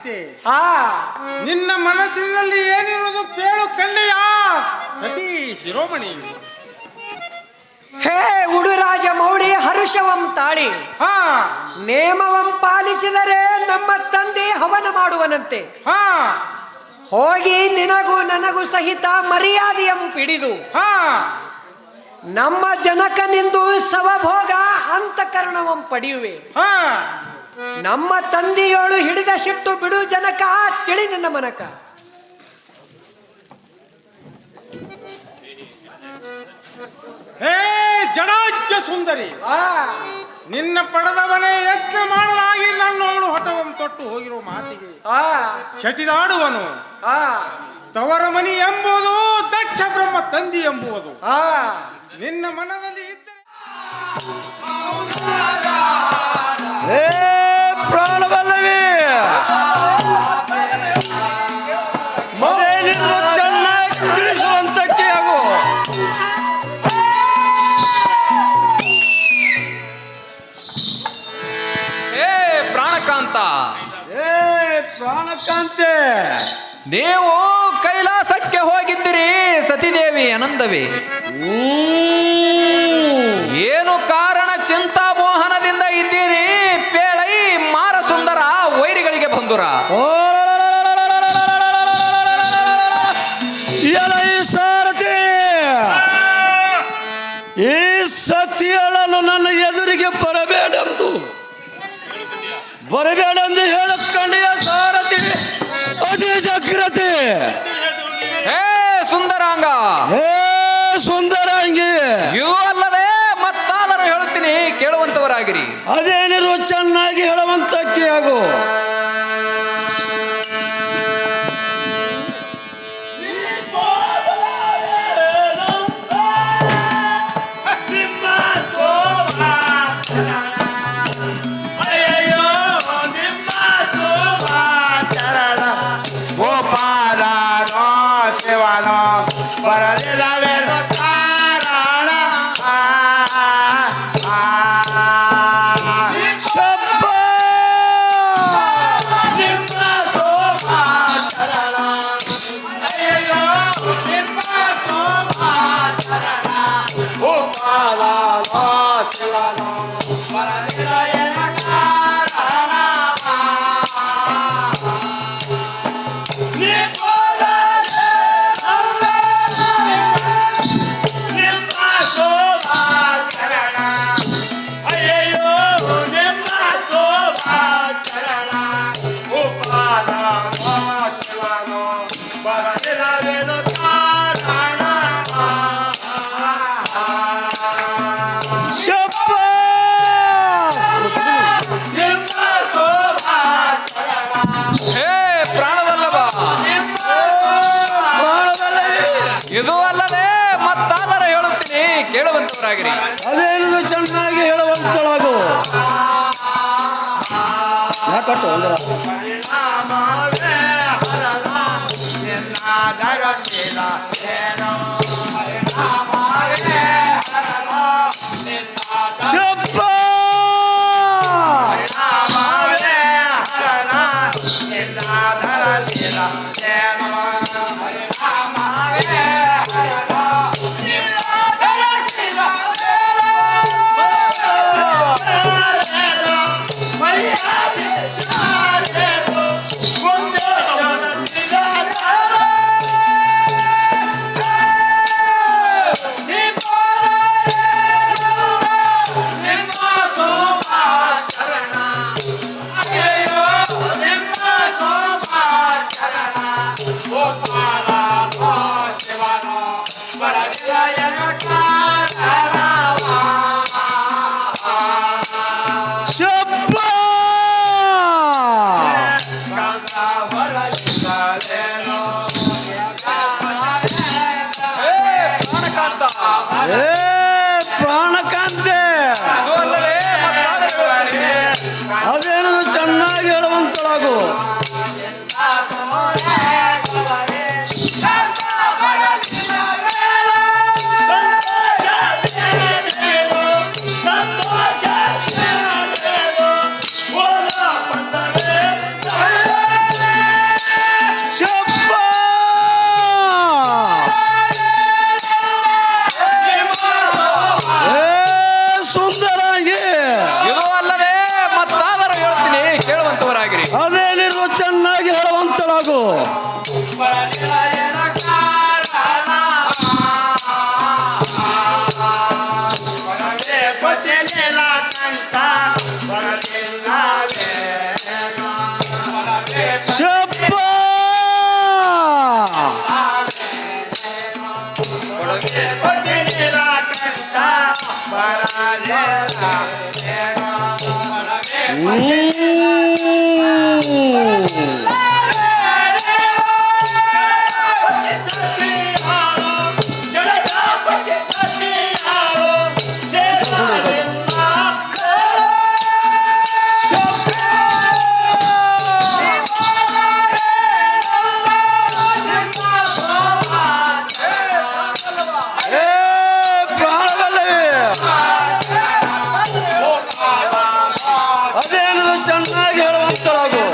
ಆ ನಿನ್ನ ಮನಸ್ಸಿನಲ್ಲಿ ಏನಿರುವುದು ಪೇಳು ಕಳ್ಳೆಯ ಸತಿ ಶಿರೋಮಣಿ. ಹೇ ಉಡುರಾಜ ಮೌಳಿ ಹರುಷವಂ ತಾಳಿ, ನೇಮವಂ ಪಾಲಿಸಿದರೆ ನಮ್ಮ ತಂದೆ ಹವನ ಮಾಡುವನಂತೆ. ಹೋಗಿ ನಿನಗೂ ನನಗೂ ಸಹಿತ ಮರ್ಯಾದೆಯಂ ಪಿಡಿದು ನಮ್ಮ ಜನಕನಿಂದು ಸವಭೋಗ ಅಂತಃಕರಣವಂ ಪಡೆಯುವೆ. ನಮ್ಮ ತಂದೆಯೋಳು ಹಿಡಿದ ಸಿಟ್ಟು ಬಿಡು ಜನಕ, ತಿಳಿ ನಿನ್ನ ಮನಕ. ಹೇ ಜಡಾಜ್ಯ ಸುಂದರಿ, ನಿನ್ನ ಪಡೆದವನೇ ಯಜ್ಞ ಮಾಡಲಾಗಿ ನನ್ನೋಳು ಹಠವಂ ತೊಟ್ಟು ಹೋಗಿರುವ ಮಾತಿಗೆ ಶಟಿದಾಡುವನು. ತವರ ಮನಿ ಎಂಬುದು ದಕ್ಷ ಬ್ರಹ್ಮ ತಂದಿ ಎಂಬುವುದು ನಿನ್ನ ಮನದಲ್ಲಿ ಇದ್ದರೆ ಪ್ರಾಣವಲ್ಲವೇ ಚೆನ್ನಾಗಿ ತಿಳಿಸುವಂತಕ್ಕೆ ಆಗು. ಪ್ರಾಣಕಾಂತ, ಪ್ರಾಣಕಾಂತೆ, ನೀವು ಕೈಲಾಸಕ್ಕೆ ಹೋಗಿದ್ದೀರಿ ಸತಿದೇವಿ ಅನಂದವೇ. ಏನು ಕಾರಣ ಚಿಂತಾ ಮೋಹನದಿಂದ ಇದ್ದೀರಿ ಪೇಳೈ ಮಾರ ಸುಂದರ ವೈರಿಗಳಿಗೆ ಬಂದುರ. ಸಾರಥಿ, ಈ ಸತಿಯಳನ್ನು ನನ್ನ ಎದುರಿಗೆ ಬರಬೇಡೆಂದು ಹೇಳಕ್ಕಂಡಿಯ ಸಾರಥಿ ಅದೇ ಜಾಗ್ರತೆ. ಹೇ ಸುಂದರಾಂಗ, ಹೇ ಸುಂದರಾಂಗಿ, ಇವು ಅಲ್ಲದೆ ಮತ್ತಾದರೂ ಹೇಳುತ್ತೀನಿ ಕೇಳುವಂತವರಾಗಿರಿ. ಅದೇನಿರು ಚೆನ್ನಾಗಿ ಹೇಳುವಂತಕ್ಕೆ ಆಗು. ಇದು ಅಲ್ಲದೆ ಮತ್ತಾದರೂ ಹೇಳುತ್ತೀನಿ ಕೇಳುವಂತವರಾಗಿರಿ. ಅದೇನು ಚೆನ್ನಾಗಿ ಹೇಳುವಂತಳಾಗು. ಯಾಕಟ್ಟು ಅಂದ್ರ ಏನಿದು ಚೆನ್ನಾಗಿ ಹೇಳುವಂತಳಾಗು. ಶಬ್ಬ ಅದೇನಿದು ಚೆನ್ನಾಗಿ ಹೇಳುವಂತಳಾಗು.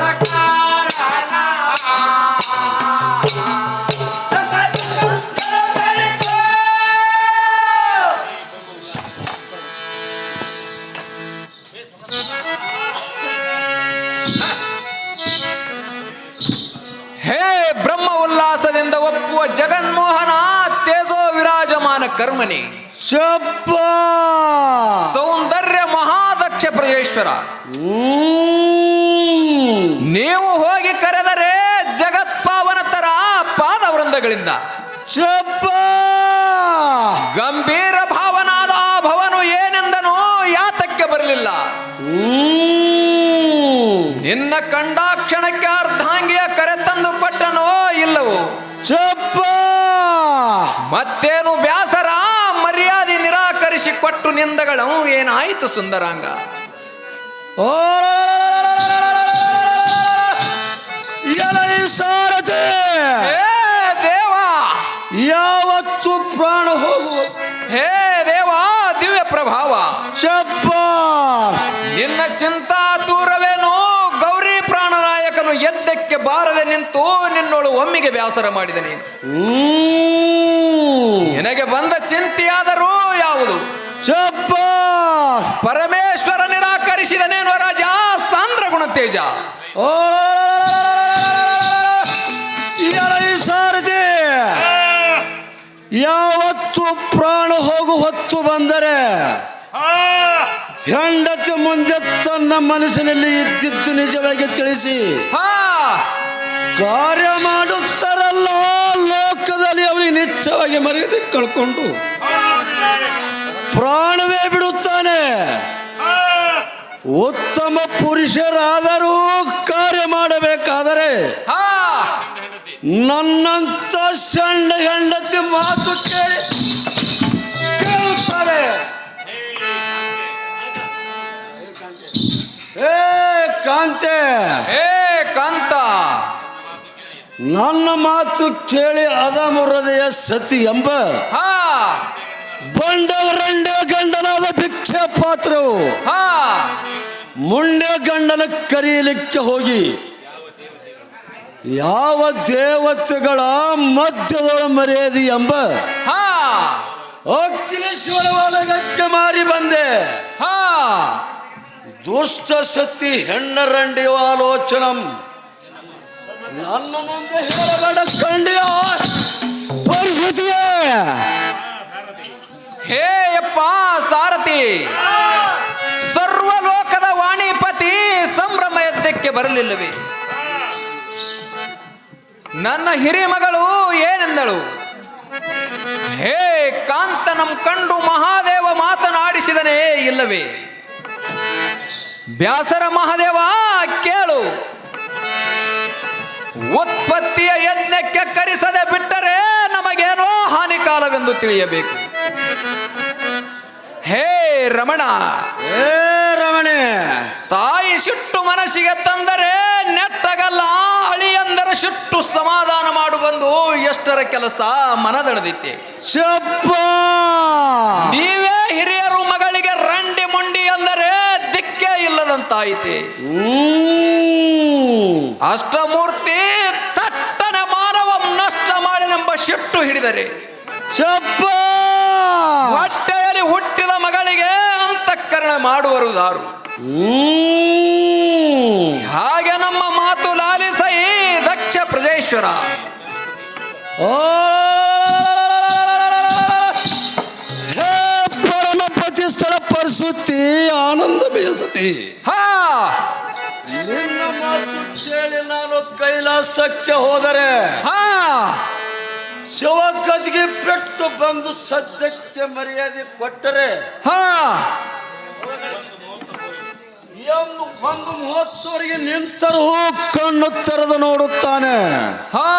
ಹೇ ಬ್ರಹ್ಮ ಉಲ್ಲಾಸದಿಂದ ಒಪ್ಪುವ ಜಗನ್ಮೋಹನ ತೇಜೋ ವಿರಾಜಮಾನ ಕರ್ಮನಿ ಶಬ್ಬ ಸೌಂದರ್ಯ ಮಹಾದಕ್ಷ ಪ್ರಜೇಶ್ವರ, ನೀವು ಹೋಗಿ ಕರೆದರೆ ಜಗತ್ಪಾವನ ತರ ಪಾದವೃಂದಗಳಿಂದ ಶಬ್ಬ ಗಂಭೀರ ಭಾವನಾದ ಆ ಭವನು ಏನೆಂದನೂ ಯಾತಕ್ಕೆ ಬರಲಿಲ್ಲ. ನಿನ್ನ ಕಂಡಾಕ್ಷಣಕ್ಕೆ ಅರ್ಧಾಂಗಿಯ ಕರೆ ತಂದು ಕೊಟ್ಟನೋ ಇಲ್ಲವೋ? ಶಬ್ಬ ಮತ್ತೇನು ಬ್ಯಾಸರ ಮರ್ಯಾದೆ ನಿರಾಕರಿಸಿ ಕೊಟ್ಟು ನಿಂದಗಳು ಏನಾಯಿತು ಸುಂದರಾಂಗ? ಓ ಎಲೈ ಸಾರಥಿ, ಹೇ ದೇವ, ಯಾವತ್ತು ಪ್ರಾಣ ಹೋಗುವ. ಹೇ ದೇವ ದಿವ್ಯ ಪ್ರಭಾವ, ಶಬ್ಬ ನಿನ್ನ ಚಿಂತಾತೂರವೇನು ಗೌರಿ ಪ್ರಾಣನಾಯಕನು ಎದ್ದಕ್ಕೆ ಬಾರದೆ ನಿಂತು ನಿನ್ನೋಳು ಒಮ್ಮಿಗೆ ಬ್ಯಾಸರ ಮಾಡಿದ ನೀನು. ನಿನಗೆ ಬಂದ ಚಿಂತೆಯಾದರೂ ಯಾವುದು? ಶಬ್ಬ ಪರಮೇಶ್ವರ ನಿರಾಕರಿಸಿದನೇನೋ ರಾಜ ಸಾಂದ್ರ ಗುಣ ತೇಜ. ಓ ಎಲೈ ಸಾರಥಿ, ಯಾವತ್ತು ಪ್ರಾಣ ಹೋಗು ಹೊತ್ತು ಬಂದರೆ ಹೆಂಡತಿ ಮುಂದೆ ತನ್ನ ಮನಸ್ಸಿನಲ್ಲಿ ಇದ್ದಿದ್ದು ನಿಜವಾಗಿ ತಿಳಿಸಿ ಹಾ ಕಾರ್ಯ ಮಾಡುತ್ತಾರಲ್ಲ ಲೋಕದಲ್ಲಿ ಅವರಿಗೆ ನಿಶ್ಚಯವಾಗಿ ಮರ್ಯಾದೆ ಕಳ್ಕೊಂಡು ಪ್ರಾಣವೇ ಬಿಡುತ್ತಾನೆ. ಉತ್ತಮ ಪುರುಷರಾದರೂ ಕಾರ್ಯ ಮಾಡಬೇಕಾದರೆ ಹಾ ನನ್ನಂತ ಸಣ್ಣ ಹೆಂಡತಿ ಮಾತು ಕೇಳುತ್ತಾರೆ. ಏ ಕಾಂತೆ, ಹೇ ಕಾಂತ, ನನ್ನ ಮಾತು ಕೇಳಿ ಅದಮುರದೆಯ ಸತಿ ಎಂಬ ಹಾ ಬಂಡವರಂಡ ಗಂಡನಾದ ಭಿಕ್ಷೆ ಪಾತ್ರವು ಹಾ ಮುಂಡೆ ಗಂಡನ ಕರೆಯಲಿಕ್ಕೆ ಹೋಗಿ ಯಾವ ದೇವತೆಗಳ ಮಧ್ಯದೊಳ ಮರ್ಯಾದೆ ಎಂಬ ಹಾ ಅಗ್ನೇಶ್ವರ ಒಳಗಕ್ಕೆ ಮಾರಿ ಬಂದೆ. ಹಾ ದುಷ್ಟ ಸತಿ ಹೆಣ್ಣರಂಡಿಯ ಆಲೋಚನಂ ನನ್ನ ಮುಂದೆ ಹೇಳಬೇಡ ಕಂಡಿಯ ಪರಿಸ್ಥಿತಿಯೇ. ಹೇ ಯಪ್ಪ ಸಾರಥಿ, ಸರ್ವಲೋಕದ ವಾಣಿಪತಿ ಸಂಭ್ರಮ ಎದ್ದಕ್ಕೆ ಬರಲಿಲ್ಲವೇ? ನನ್ನ ಹಿರಿಮಗಳು ಏನೆಂದಳು? ಹೇ ಕಾಂತನಂ ಕಂಡು ಮಹಾದೇವ ಮಾತನಾಡಿಸಿದನೇ ಇಲ್ಲವೇ? ಬ್ಯಾಸರ ಮಹಾದೇವ ಕೇಳು, ಉತ್ಪತ್ತಿಯ ಯಜ್ಞಕ್ಕೆ ಕರೆಸದೆ ಬಿಟ್ಟರೆ ನಮಗೇನೋ ಹಾನಿಕಾಲವೆಂದು ತಿಳಿಯಬೇಕು. ಹೇ ರಮಣ, ಏ ರಮಣೆ, ತಾಯಿ ಸಿಟ್ಟು ಮನಸ್ಸಿಗೆ ತಂದರೆ ನೆಟ್ಟಗಲ್ಲ, ಅಳಿಯಂದರ ಸಿಟ್ಟು ಸಮಾಧಾನ ಮಾಡು ಬಂದು ಎಷ್ಟರ ಕೆಲಸ ಮನದಳದಿತ್ತೆ. ಶಬ್ಬ ನೀವೇ ಹಿರಿಯರು ಮಗಳಿಗೆ ರಂಡಿ ಮುಂಡಿ ಅಂದರೆ ದಿಕ್ಕೇ ಇಲ್ಲದಂತಾಯಿತೆ. ಅಷ್ಟಮೂರ್ತಿ ತಟ್ಟನೆ ಮಾನವ ನಷ್ಟ ಮಾಡಿನೆಂಬ ಸಿಟ್ಟು ಹಿಡಿದರೆ ಶಬ್ಬ ಹೊಟ್ಟೆಯಲ್ಲಿ ಹುಟ್ಟಿದ ಮಗಳಿಗೆ ಅಂತಃಕರಣ ಮಾಡುವರು ದಾರು. ಹಾಗೆ ನಮ್ಮ ಮಾತು ಲಾಲಿ ಪರಮೇಶ್ವರ. ಓ ಹೇ ಪರಮಪತಿ ಸ್ಥಳ ಪರಿಸುತ್ತಿ ಆನಂದ ಬೇಸತಿ. ಹಾ ನಿನ್ನ ಮಾತು ಕೇಳಿ ನಾನು ಕೈಲಾಸಕ್ಕೆ ಹೋದರೆ ಹಾ ಶಿವಗದಿಗೆ ಪೆಟ್ಟು ಬಂದು ಸದ್ಯಕ್ಕೆ ಮರ್ಯಾದೆ ಕೊಟ್ಟರೆ ಹಾ ಎಂದು ಒಂದು 30ವರೆಗೆ ನಿಂತರೂ ಕಣ್ಣು ತೆರೆದು ನೋಡುತ್ತಾನೆ. ಹಾ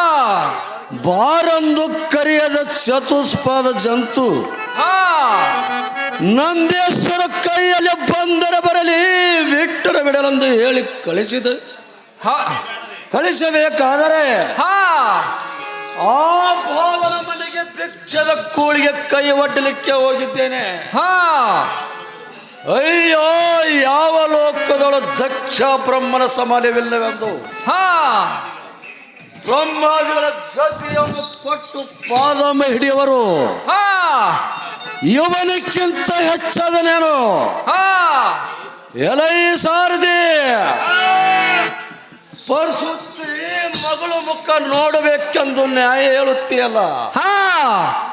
ಬಾರಂದು ಕರೆಯದ ಚತುಷ್ಪಾದ ಜಂತು ಹಾ ನಂದೇಶ್ವರ ಕೈಯಲ್ಲಿ ಬಂದರೆ ಬರಲಿ ಬಿಟ್ಟರೆ ಬಿಡಲೆಂದು ಹೇಳಿ ಕಳಿಸಬೇಕಾದರೆ ಹಾ ಆ ಭಾವನ ಮನೆಗೆ ಭಿಕ್ಷದ ಕೂಳಿಗೆ ಕೈ ಒಡ್ಡಲಿಕ್ಕೆ ಹೋಗಿದ್ದೇನೆ. ಹಾ ಅಯ್ಯೋ ಯಾವ ಲೋಕದೊಳ ದಕ್ಷ ಬ್ರಹ್ಮನ ಸಮಾನವಿಲ್ಲವೆಂದು ಹಾ ಬ್ರಹ್ಮಾದಿಗಳ ಗತಿಯನ್ನು ಕೊಟ್ಟು ಪಾದಮ ಹಿಡಿಯವರು ಹಾ ಇವನಕ್ಕಿಂತ ಹೆಚ್ಚಾದನೇನು? ಹಾ ಎಲೈ ಸಾರದಿ ಪರಿಸುತ್ತಿ ಮಗಳು ಮುಖ ನೋಡಬೇಕೆಂದು ನ್ಯಾಯ ಹೇಳುತ್ತೀಯಲ್ಲ. ಹಾ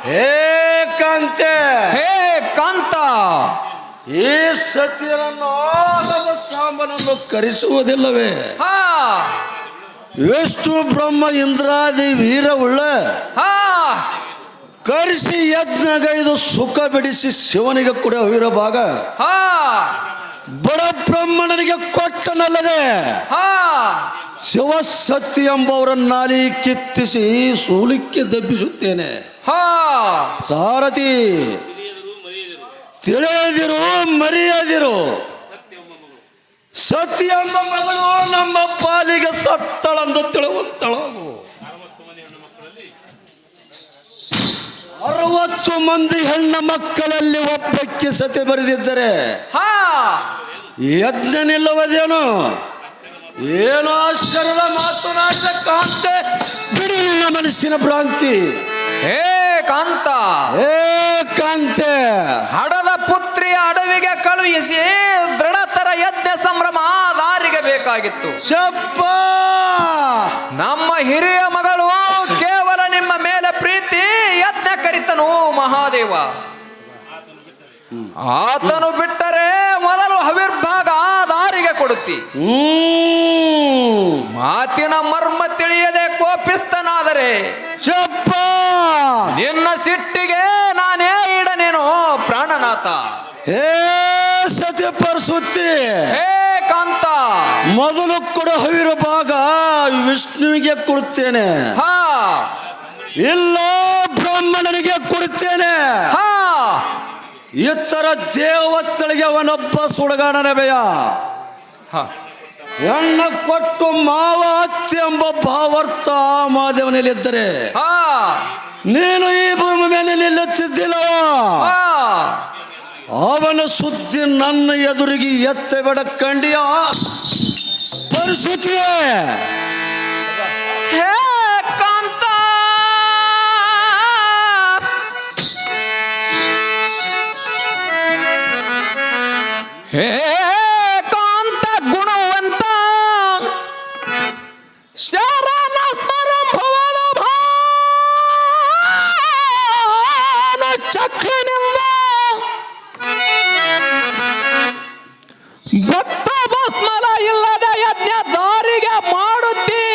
ಹೇ ಕಾಂತೆ, ಹೇ ಕಾಂತ, ಈ ಸತಿಯರನ್ನು ಆದವ ಸಾಂಬನನ್ನು ಕರೆಸುವುದಿಲ್ಲವೇ? ಹಾ ವಿಷ್ಣು ಬ್ರಹ್ಮ ಇಂದ್ರಾದಿ ವೀರವುಳ್ಳ ಹಾ ಕರೆಸಿ ಯಜ್ಞಗೈದು ಸುಖ ಬಿಡಿಸಿ ಶಿವನಿಗೆ ಕೂಡ ವೀರ ಭಾಗ ಹಾ ಬಡ ಬ್ರಾಹ್ಮಣನಿಗೆ ಕೊಟ್ಟನಲ್ಲದೆ ಹಾ ಶಿವ ಸತ್ಯ ಎಂಬವರ ನಾಲಿ ಕಿತ್ತಿಸಿ ಸೂಲಿಕ್ಕೆ ದಬ್ಬಿಸುತ್ತೇನೆ. ಹಾ ಸಾರಥಿ ತಿಳಿಯದಿರು ಮರೆಯದಿರು. ಸತ್ಯ ಎಂಬ ಮಗಳು ನಮ್ಮ ಪಾಲಿಗೆ ಸತ್ತಳಂದು ತಿಳುವಂತಳವು. 60 ಮಂದಿ ಹೆಣ್ಣ ಮಕ್ಕಳಲ್ಲಿ ಒಬ್ಬಕ್ಕೆ ಸತಿ ಬರೆದಿದ್ದರೆ ಹಾ ಯಜ್ಞ ನಿಲ್ಲುವುದೇನು? ಏನೋ ಆಶ್ಚರ್ಯದ ಮಾತನಾಡಿದ ಕಾಂತೆ ಬಿಡಿ ನನ್ನ ಮನಸ್ಸಿನ ಭ್ರಾಂತಿ. ಹೇ ಕಾಂತ, ಹೇ ಕಾಂತೆ, ಹಡದ ಪುತ್ರಿಯ ಅಡವಿಗೆ ಕಳುಹಿಸಿ ದೃಢತರ ಯಜ್ಞ ಸಂಭ್ರಮ ದಾರಿಗೆ ಬೇಕಾಗಿತ್ತು. ಶಪ್ಪ ನಮ್ಮ ಹಿರಿಯ ಮಗಳು ಕೇವಲ ನಿಮ್ಮ ಮೇಲೆ ಪ್ರೀತಿ ಯಜ್ಞ ಕರಿತನು ಮಹಾದೇವ. ಆತನು ಬಿಟ್ಟರೆ ಮೊದಲು ಹವಿರ್ಭಾಗ ದಾರಿಗೆ ಕೊಡುತ್ತಿ. ಮಾತಿನ ಮರ್ಮ ತಿಳಿಯದೆ ಕೋಪಿಸ್ತನಾದರೆ ಶಪ್ಪ ನಿನ್ನ ಸಿಟ್ಟಿಗೆ ನಾನೇ ಈಡನೇನು ಪ್ರಾಣನಾಥ. ಹೇ ಸತ್ಯ ಪರಿಸುತ್ತಿ, ಹೇ ಕಾಂತ, ಮೊದಲು ಕೊಡ ಹವಿರ ಭಾಗ ವಿಷ್ಣುವಿಗೆ ಕೊಡುತ್ತೇನೆ. ಹಾ ಇಲ್ಲ ಬ್ರಾಹ್ಮಣನಿಗೆ ಕೊಡುತ್ತೇನೆ. ಹಾ ಇತರ ದೇವತೆಗಳಿಗೆ ಅವನೊಬ್ಬ ಸುಡಗಾಡನೆ ಭಯ. ಹೆಣ್ಣ ಕೊಟ್ಟು ಮಾವ ಅತ್ತಿ ಎಂಬ ಭಾವಾರ್ಥ ಮಾದೇವನಲ್ಲಿದ್ದರೆ ಹಾ ನೀನು ಈ ಭೂಮಿ ಮೇಲೆ ನಿಲ್ಲುತ್ತಿದ್ದಿಲ್ಲ. ಹಾ ಅವನ ಸುದ್ದಿ ನನ್ನ ಎದುರಿಗೆ ಎತ್ತ ಬೇಡ ಕಂಡಿಯ ಪರಿಸ್ಥಿತಿಯೇ. ಹೇ ಕಾಂತ, ಹೇ ಕಾಂತ ಗುಣವಂತ ಶರಣ ಸ್ಮರಂಭವದ ಭಾನ ಚಕ್ಷುನಿಂದ ಭಕ್ತ ಭಸ್ಮಲ ಇಲ್ಲದ ಯಜ್ಞ ದಾರಿಗೆ ಮಾಡುತ್ತಿ.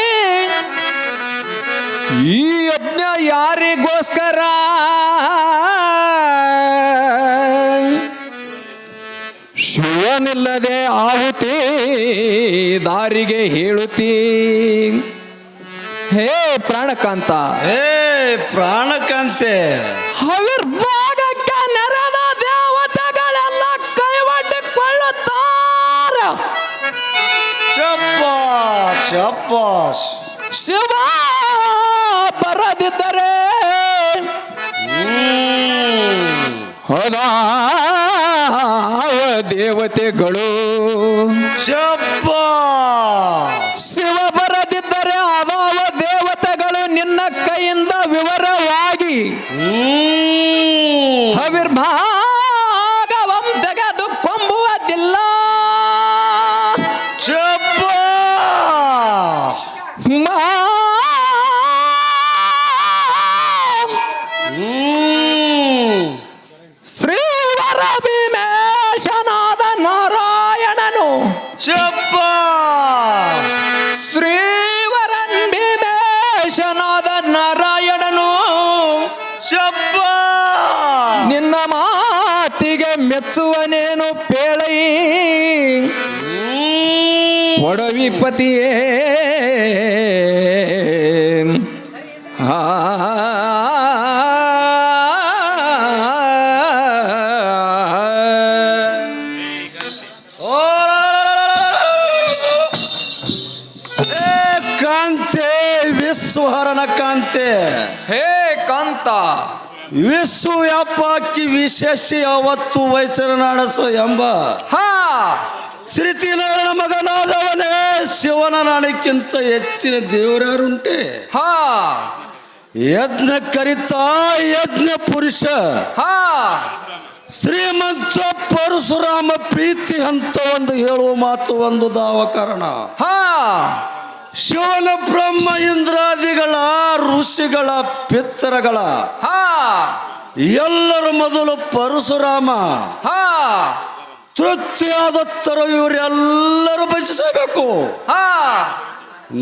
ಈ ಯಜ್ಞ ಯಾರಿಗೋಸ್ಕರ? ಶಿವನಿಲ್ಲದೆ ಆಹುತಿ ದಾರಿಗೆ ಹೇಳುತ್ತಿ. ಹೇ ಪ್ರಾಣಕಾಂತ, ಹೇ ಪ್ರಾಣಕಾಂತೆ, ಹವಿರ್ಭಾಗಕ್ಕೆ ನೆರೆದ ದೇವತೆಗಳೆಲ್ಲ ಕೈವಡ್ಡಿಕೊಳ್ಳುತ್ತಾರ. ಶಬ್ಬಾಷ್ ಶಬ್ಬಾಷ್. ಶಿವ ಬರದಿದ್ದರೆ ದೇವತೆಗಳು, ಶಬ್ಬಾಷ್. ಶಿವ ಬರದಿದ್ದರೆ ಅದಾವ ದೇವತೆಗಳು ನಿನ್ನ ಕೈಯಿಂದ ವಿವರವಾಗಿ ಹವಿರ್ಭಾಗವಂ ತೆಗೆದುಕೊಂಬುವುದಿಲ್ಲ. ಶಬ್ಬಾಷ್. ಮೆಚ್ಚುವನೇನು ಪೇಳೈ ಒಡವಿಪತಿಯೇ ಕಾಂತೆ ವಿಶ್ವಹರನ ಕಾಂತೆ ಹೇ ಕಾಂತ ವಿಶ್ವವ್ಯಾಪಕಿ ವಿಶೇಷ ಅವತ್ತು ವೈಚರ ನಾಡಸ ಎಂಬ ಹಾ ಶ್ರೀತಿನಾರಾಯಣ ಮಗನಾದವನೇ ಶಿವನ ನಾಣಕ್ಕಿಂತ ಹೆಚ್ಚಿನ ದೇವರಾರುಂಟೆ ಹಾ ಯಜ್ಞ ಕರಿತಾ ಯಜ್ಞ ಪುರುಷ ಹಾ ಶ್ರೀಮಂತ ಪರಶುರಾಮ ಪ್ರೀತಿ ಅಂತ ಒಂದು ಹೇಳುವ ಮಾತು ಒಂದು ದಾವಕಾರಣ ಹಾ ಶಿವನ ಬ್ರಹ್ಮ ಇಂದ್ರಾದಿಗಳ ಋಷಿಗಳ ಪಿತ್ತರಗಳ ಹಾ ಎಲ್ಲರ ಮೊದಲು ಪರಶುರಾಮ ಹಾ ತೃಪ್ತಿಯಾದ ತರ ಇವರೆಲ್ಲರೂ ಬಯಸಬೇಕು ಹಾ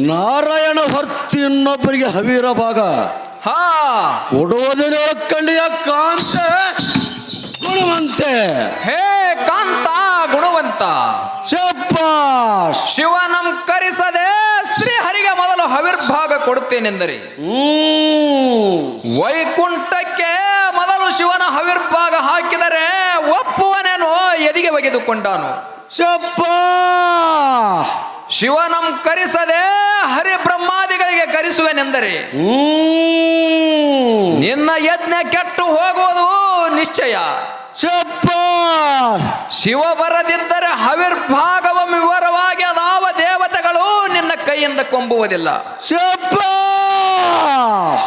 ನಾರಾಯಣ ಹೊರ್ತಿ ಇನ್ನೊಬ್ಬರಿಗೆ ಹವೀರ ಭಾಗ ಹಾ ಕೊಡುವುದಿಲ್ಲ ಕಂಡಿಯ ಕಾಂತೆ ಗುಣವಂತೆ ಹೇ ಕಾಂತ ಗುಣವಂತ ಶಬ್ಬಾಷ್ ಶಿವನಂಕರಿಸದೆ ಶ್ರೀಹರಿಗೆ ಮೊದಲು ಹವಿರ್ಭಾಗ ಕೊಡುತ್ತೇನೆಂದರೆ ವೈಕುಂಠಕ್ಕೆ ಮೊದಲು ಶಿವನ ಹವಿರ್ಭಾಗ ಹಾಕಿದರೆ ಒಪ್ಪುವನೇನೋ ಎದಿಗೆ ಒಗೆದುಕೊಂಡಾನು ಶಬ್ಬಾಷ್ ಶಿವನಂಕರಿಸದೆ ಹರಿ ಬ್ರಹ್ಮಾದಿಗಳಿಗೆ ಕರೆಸುವೆನೆಂದರೆ ನಿನ್ನ ಯಜ್ಞ ಕೆಟ್ಟು ಹೋಗುವುದು ನಿಶ್ಚಯ ಶಬ್ಬಾಷ್ ಶಿವ ಬರದಿದ್ದರೆ ಹವಿರ್ಭಾಗವ ವಿವರವಾಗಿ ಅದಾವ ದೇವತೆಗಳು ನಿನ್ನ ಕೈಯಿಂದ ಕೊಂಬುವುದಿಲ್ಲ ಶಬ್ಬಾಷ್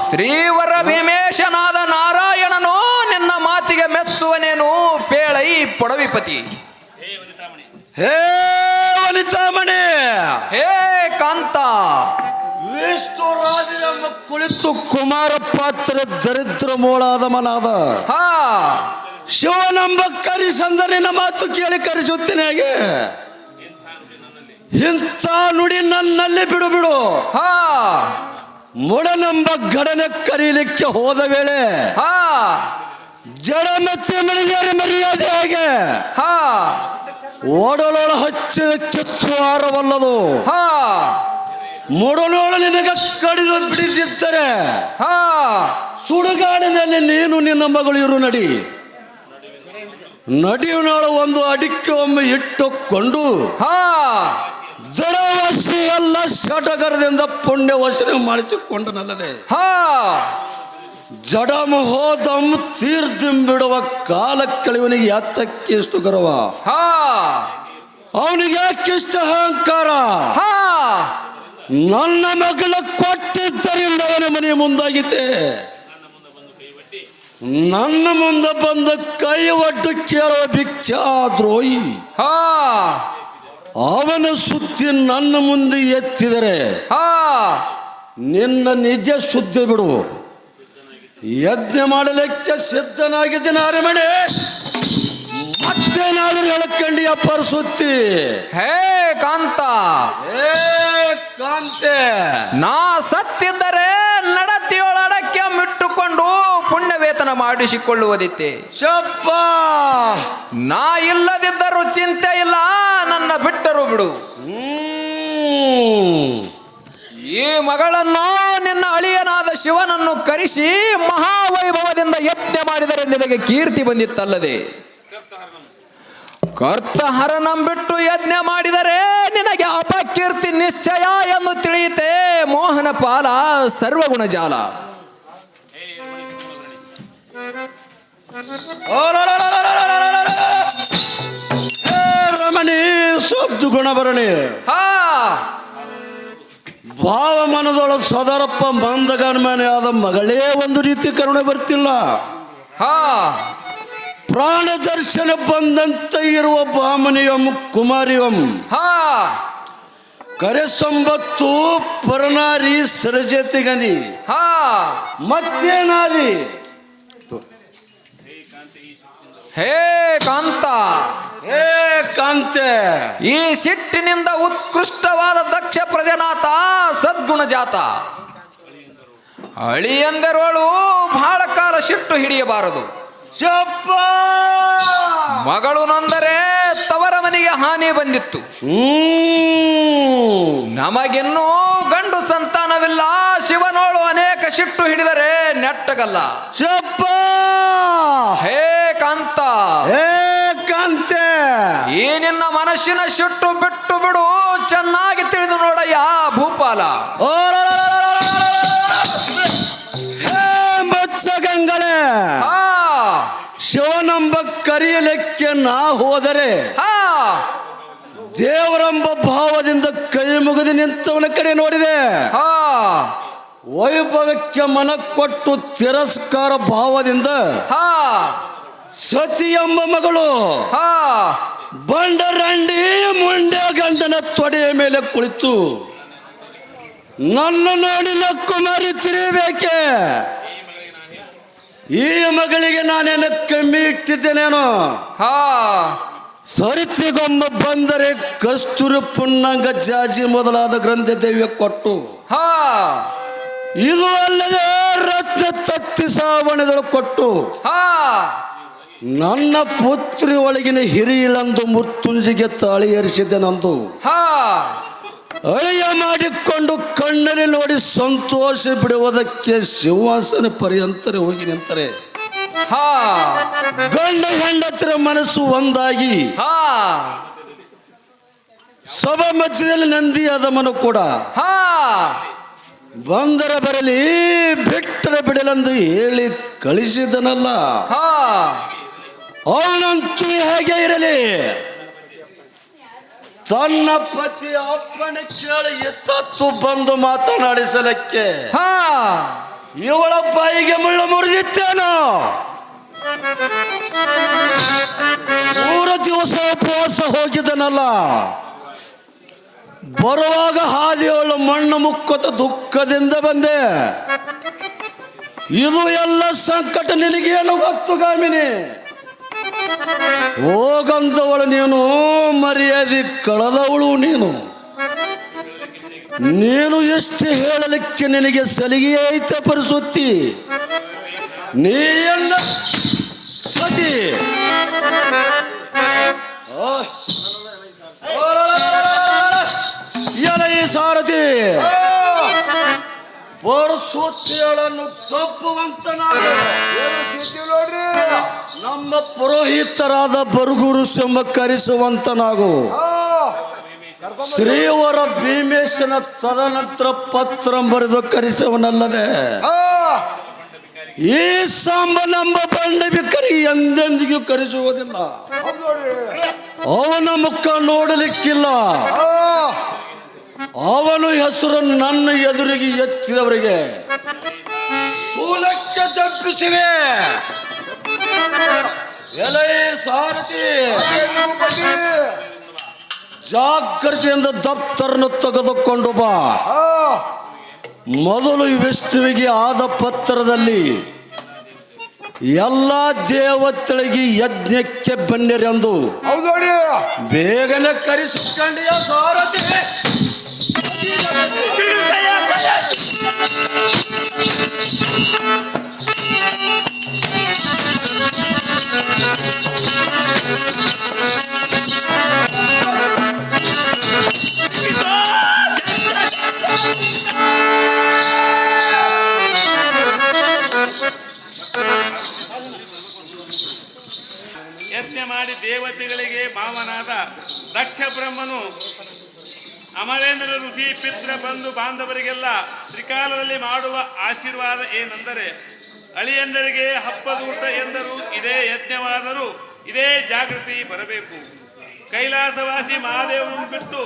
ಶ್ರೀವರ ಭೀಮೇಶನಾದ ನಾರಾಯಣನು ನಿನ್ನ ಮಾತಿಗೆ ಮೆಚ್ಚುವನೇನು ಪೇಳೈ ಪೊಡವಿಪತಿ ಹೇ ವನಿತಾಮಣಿ ಹೇ ಕಾಂತ ವಿಷ್ಣುರಾಜ ಕುಳಿತು ಕುಮಾರ ಪಾತ್ರ ದರಿದ್ರ ಮೂಳಾದ ಮನಾದ ಹಾ ಶಿವನಂಬ ಕರಿಸಂದ ನಿನ್ನ ಮಾತು ಕೇಳಿ ಕರೆಸುತ್ತೇನೆ ಹಾಗೆ ಇಂಥ ನುಡಿ ನನ್ನಲ್ಲಿ ಬಿಡು ಬಿಡು ಹಾ ಮುಡನಂಬ ಗಡನೆ ಕರೀಲಿಕ್ಕೆ ಹೋದ ವೇಳೆ ಹಾ ಜಡ ಮೆಚ್ಚಿ ಮಳಿದಾರೆ ಮರ್ಯಾದೆ ಹಾಗೆ ಹಾ ಓಡಲೋಳ ಹಚ್ಚಿದ ಕಿಚ್ಚು ಆರವಲ್ಲದು ಹಾ ಮುಡಲೋಳ ನಿನಗೆ ಕಡಿದು ಬಿಡಿದಿದ್ದರೆ ಹಾ ಸುಡುಗಾಡಿನಲ್ಲಿ ನೀನು ನಿನ್ನ ಮಗಳು ಇರು ನಡಿ ನಡಿಯುನಾಳು ಒಂದು ಅಡಿಕೆ ಒಮ್ಮೆ ಇಟ್ಟುಕೊಂಡು ಹಾ ಜಡವಶಿ ಎಲ್ಲ ಶಟಗರದಿಂದ ಪುಣ್ಯ ವಶನೆ ಮಾಡಿಸಿಕೊಂಡನಲ್ಲದೆ ಹಾ ಜಡಮಹೋದಂ ತೀರ್ದಿಂಬಿಡುವ ಕಾಲಕ್ಕಳಿವನಿಗೆ ಯಾತಕ್ಕಿಷ್ಟು ಗರ್ವ ಹಾ ಅವನಿಗೆ ಯಾಕಿಷ್ಟ ಅಹಂಕಾರ ಹಾ ನನ್ನ ಮಗಳ ಕೊಟ್ಟಿದ್ದರಿಂದ ಅವನ ಮನೆ ಮುಂದಾಗಿತೆ ನನ್ನ ಮುಂದೆ ಬಂದ ಕೈ ಒಡ್ಡು ಕೇಳುವ ಭಿಕ್ಷಾದ್ರೋಹಿ ಹಾ ಅವನ ಸುದ್ದಿ ನನ್ನ ಮುಂದೆ ಎತ್ತಿದರೆ ಹಾ ನಿನ್ನ ನಿಜ ಸುದ್ದಿ ಬಿಡು ಯಜ್ಞ ಮಾಡಲಿಕ್ಕೆ ಸಿದ್ಧನಾಗಿದ್ದೀನಿ ಅರಮನೆ ಮತ್ತೇನಾದ್ರೂ ಹೇಳಕ್ಕಂಡಿ ಅಪ್ಪರ ಸುದ್ದಿ ಹೇ ಕಾಂತ ಏ ಕಾಂತೆ ನಾ ಸತ್ತಿದ್ದರೆ ನಡತಿಯೊಳಡಕ್ಕೆ ಮಿಟ್ಟುಕೊಂಡು ಪುಣ್ಯವೇತನ ಮಾಡಿಸಿಕೊಳ್ಳುವುದಿತ್ತೆ ಶಬ್ಬ ನಾ ಇಲ್ಲದಿದ್ದರೂ ಚಿಂತೆ ಇಲ್ಲ ನನ್ನ ಬಿಟ್ಟರು ಬಿಡು ಈ ಮಗಳನ್ನು ನಿನ್ನ ಅಳಿಯನಾದ ಶಿವನನ್ನು ಕರೆಸಿ ಮಹಾವೈಭವದಿಂದ ಯಜ್ಞ ಮಾಡಿದರೆ ನಿನಗೆ ಕೀರ್ತಿ ಬಂದಿತ್ತಲ್ಲದೆ ಕರ್ತಹರನಂ ಬಿಟ್ಟು ಯಜ್ಞ ಮಾಡಿದರೆ ನಿನಗೆ ಅಪಕೀರ್ತಿ ನಿಶ್ಚಯ ಎಂದು ತಿಳಿಯುತ್ತೆ ಮೋಹನ ಪಾಲ ಸರ್ವಗುಣ ಜಾಲ ರಮಣಿ ಶಬ್ದ ಗುಣಭರಣಿ ಹಾ ಭಾವ ಮನದೊಳ ಸದರಪ್ಪ ಮಂದಗನ್ಮನೆ ಆದ ಮಗಳೇ ಒಂದು ರೀತಿ ಕರುಣೆ ಬರ್ತಿಲ್ಲ ಹಾ ಪ್ರಾಣ ದರ್ಶನ ಬಂದಂತ ಇರುವ ಬಾಮನಿಯಂ ಕುಮಾರಿಯಂ ಹಾ ಕರೆಸೊಂಬತ್ತು ಪರನಾರಿ ಸರಜತಿಗನಿ ಹಾ ಮತ್ತೇನಾದಿ ಹೇ ಕಾಂತ ಹೇ ಕಾಂತೆ ಈ ಸಿಟ್ಟಿನಿಂದ ಉತ್ಕೃಷ್ಟವಾದ ದಕ್ಷ ಪ್ರಜನಾಥ ಸದ್ಗುಣ ಜಾತ ಅಳಿಯಂದರೋಳು ಬಹಳ ಕಾಲ ಸಿಟ್ಟು ಹಿಡಿಯಬಾರದು ಶಬ್ಬ ಮಗಳು ನೊಂದರೆ ತವರ ಮನೆಗೆ ಹಾನಿ ಬಂದಿತ್ತು. ನಮಗಿನ್ನೂ ಗಂಡು ಸಂತಾನವಿಲ್ಲ. ಶಿವನೋಳು ಅನೇಕ ಸಿಟ್ಟು ಹಿಡಿದರೆ ನೆಟ್ಟಗಲ್ಲ. ಚಪ್ಪ ಹೇ ಕಾಂತ, ಹೇ ಕಾಂತೆ, ಈ ನಿನ್ನ ಮನಸ್ಸಿನ ಸಿಟ್ಟು ಬಿಟ್ಟು ಬಿಡು. ಚೆನ್ನಾಗಿ ತಿಳಿದು ನೋಡಯ್ಯ ಭೂಪಾಲ. ಹೇ ಮತ್ಸ್ಯಗಂಗಳೇ, ಶಿವನೆಂಬ ಕರೆಯಲಿಕ್ಕೆ ನಾ ಹೋದರೆ ದೇವರೆಂಬ ಭಾವದಿಂದ ಕೈ ಮುಗಿದು ನಿಂತವನ ಕಡೆ ನೋಡಿದೆ. ವೈಭವಕ್ಕೆ ಮನ ಕೊಟ್ಟು ತಿರಸ್ಕಾರ ಭಾವದಿಂದ ಸತಿ ಎಂಬ ಮಗಳು ಬಂಡರಂಡಿ ಮುಂಡೆ ಗಂಡನ ತೊಡೆಯ ಮೇಲೆ ಕುಳಿತು ನನ್ನ ನೋಡಿ ನಕ್ಕು ಮರಿತಿರಬೇಕೆ. ಈ ಮಗಳಿಗೆ ನಾನೇನು ಕಮ್ಮಿ ಇಟ್ಟಿದ್ದೇನೇನೋ. ಸರಿತಿಗೊಮ್ಮ ಬಂದರೆ ಕಸ್ತೂರಿ ಪುನ್ನಂಗ ಜಾಜಿ ಮೊದಲಾದ ಗ್ರಂಥ ದೈವ್ಯ ಕೊಟ್ಟು ಇದು ಅಲ್ಲದೆ ರತ್ನ ತತ್ತಿ ಸಾವಣೆಗಳು ಕೊಟ್ಟು ನನ್ನ ಪುತ್ರಿ ಒಳಗಿನ ಹಿರಿಯಳಂದು ಮುತ್ತುಂಜಿಗೆ ತಾಳಿ ಏರಿಸಿದ್ದೆನಂದು ಅಳಿಯ ಮಾಡಿಕೊಂಡು ಕಣ್ಣಲ್ಲಿ ನೋಡಿ ಸಂತೋಷ ಬಿಡುವುದಕ್ಕೆ ಸಿಂಹಾಸನ ಪರ್ಯಂತರ ಹೋಗಿ ನಿಂತರೆ ಗಂಡ ಹೆಂಡತಿರ ಮನಸ್ಸು ಒಂದಾಗಿ ಸಭಾ ಮಧ್ಯದಲ್ಲಿ ನಂದಿ ಅದಮನು ಕೂಡ ಬಂದರ ಬರಲಿ ಬಿಟ್ಟರೆ ಬಿಡಲೆಂದು ಹೇಳಿ ಕಳಿಸಿದನಲ್ಲ. ಅವನಂತೂ ಹೇಗೆ ಇರಲಿ, ತನ್ನ ಪತಿ ಅಪ್ಪಣೆ ಕೇಳಿ ಎತ್ತತ್ತು ಬಂದು ಮಾತನಾಡಿಸಲಕ್ಕೆ ಇವಳ ಬಾಯಿಗೆ ಮುಳ್ಳು ಮುರಿದಿತ್ತೇನೋ. 3 ದಿವಸ ಉಪವಾಸ ಹೋಗಿದ್ದನಲ್ಲ. ಬರುವಾಗ ಹಾದಿಯವಳು ಮಣ್ಣು ಮುಕ್ಕತ ದುಃಖದಿಂದ ಬಂದೆ. ಇದು ಎಲ್ಲ ಸಂಕಟ ನಿನಗೇನು ಗೊತ್ತು ಗಾಮಿನಿ? ಹೋಗಂದವಳು ನೀನು, ಮರ್ಯಾದೆ ಕಳೆದವಳು ನೀನು. ನೀನು ಎಷ್ಟು ಹೇಳಲಿಕ್ಕೆ ನಿನಗೆ ಸಲಿಗೆ ಐತೆ ಪರಿಸುತ್ತಿ. ನೀ ಎಲ್ಲ ಸತಿ ಎಲೈ ಸಾರಥಿ, ಪರಸುತ್ತಿಗಳನ್ನು ತಪ್ಪುವಂತನಾಗ ನಮ್ಮ ಪುರೋಹಿತರಾದ ಬರಗೂರು ಶಂಬ ಕರೆಸುವಂತನಾಗು. ಶ್ರೀವರ ಭೀಮೇಶನ ತದನಂತರ ಪತ್ರ ಬರೆದು ಕರೆಸುವನಲ್ಲದೆ ಈ ಸಾಂಬ ನಮ್ಮ ಬಂಡ ಬಿಕ್ಕರಿ ಎಂದೆಂದಿಗೂ ಕರೆಸುವುದಿಲ್ಲ. ಅವನ ಮುಖ ನೋಡಲಿಕ್ಕಿಲ್ಲ. ಅವನು ಹೆಸರು ನನ್ನ ಎದುರಿಗೆ ಎತ್ತಿದವರಿಗೆ ಶೂಲಕ್ಕೆ ತಪ್ಪಿಸಿವೆ. ಎಲೈ ಸಾರಥಿ, ಜಾಗ್ರತೆಯಿಂದ ದಪ್ತರನ್ನು ತೆಗೆದುಕೊಂಡು ಬಾ. ಮೊದಲು ವಿಷ್ಣುವಿಗೆ ಆದ ಪತ್ರದಲ್ಲಿ ಎಲ್ಲ ದೇವತೆಗಳಿಗೆ ಯಜ್ಞಕ್ಕೆ ಬನ್ನಿರೆಂದು ಬೇಗನೆ ಕರೆಸಿಕೊಂಡಿಯ ಸಾರಥಿ. ಯಜ್ಞ ಮಾಡಿ ದೇವತೆಗಳಿಗೆ ಮಾವನಾದ ದಕ್ಷ ಬ್ರಹ್ಮನು ಅಮರೇಂದ್ರ ಋಷಿ ಪಿತೃ ಬಂಧು ಬಾಂಧವರಿಗೆಲ್ಲ ತ್ರಿಕಾಲದಲ್ಲಿ ಮಾಡುವ ಆಶೀರ್ವಾದ ಏನೆಂದರೆ, ಅಳಿಯಂದರಿಗೆ ಹಬ್ಬದೂಟ ಎಂದರೂ ಇದೇ ಯಜ್ಞವಾದರೂ ಇದೇ ಜಾಗೃತಿ ಬರಬೇಕು. ಕೈಲಾಸವಾಸಿ ಮಹಾದೇವನು ಬಿಟ್ಟು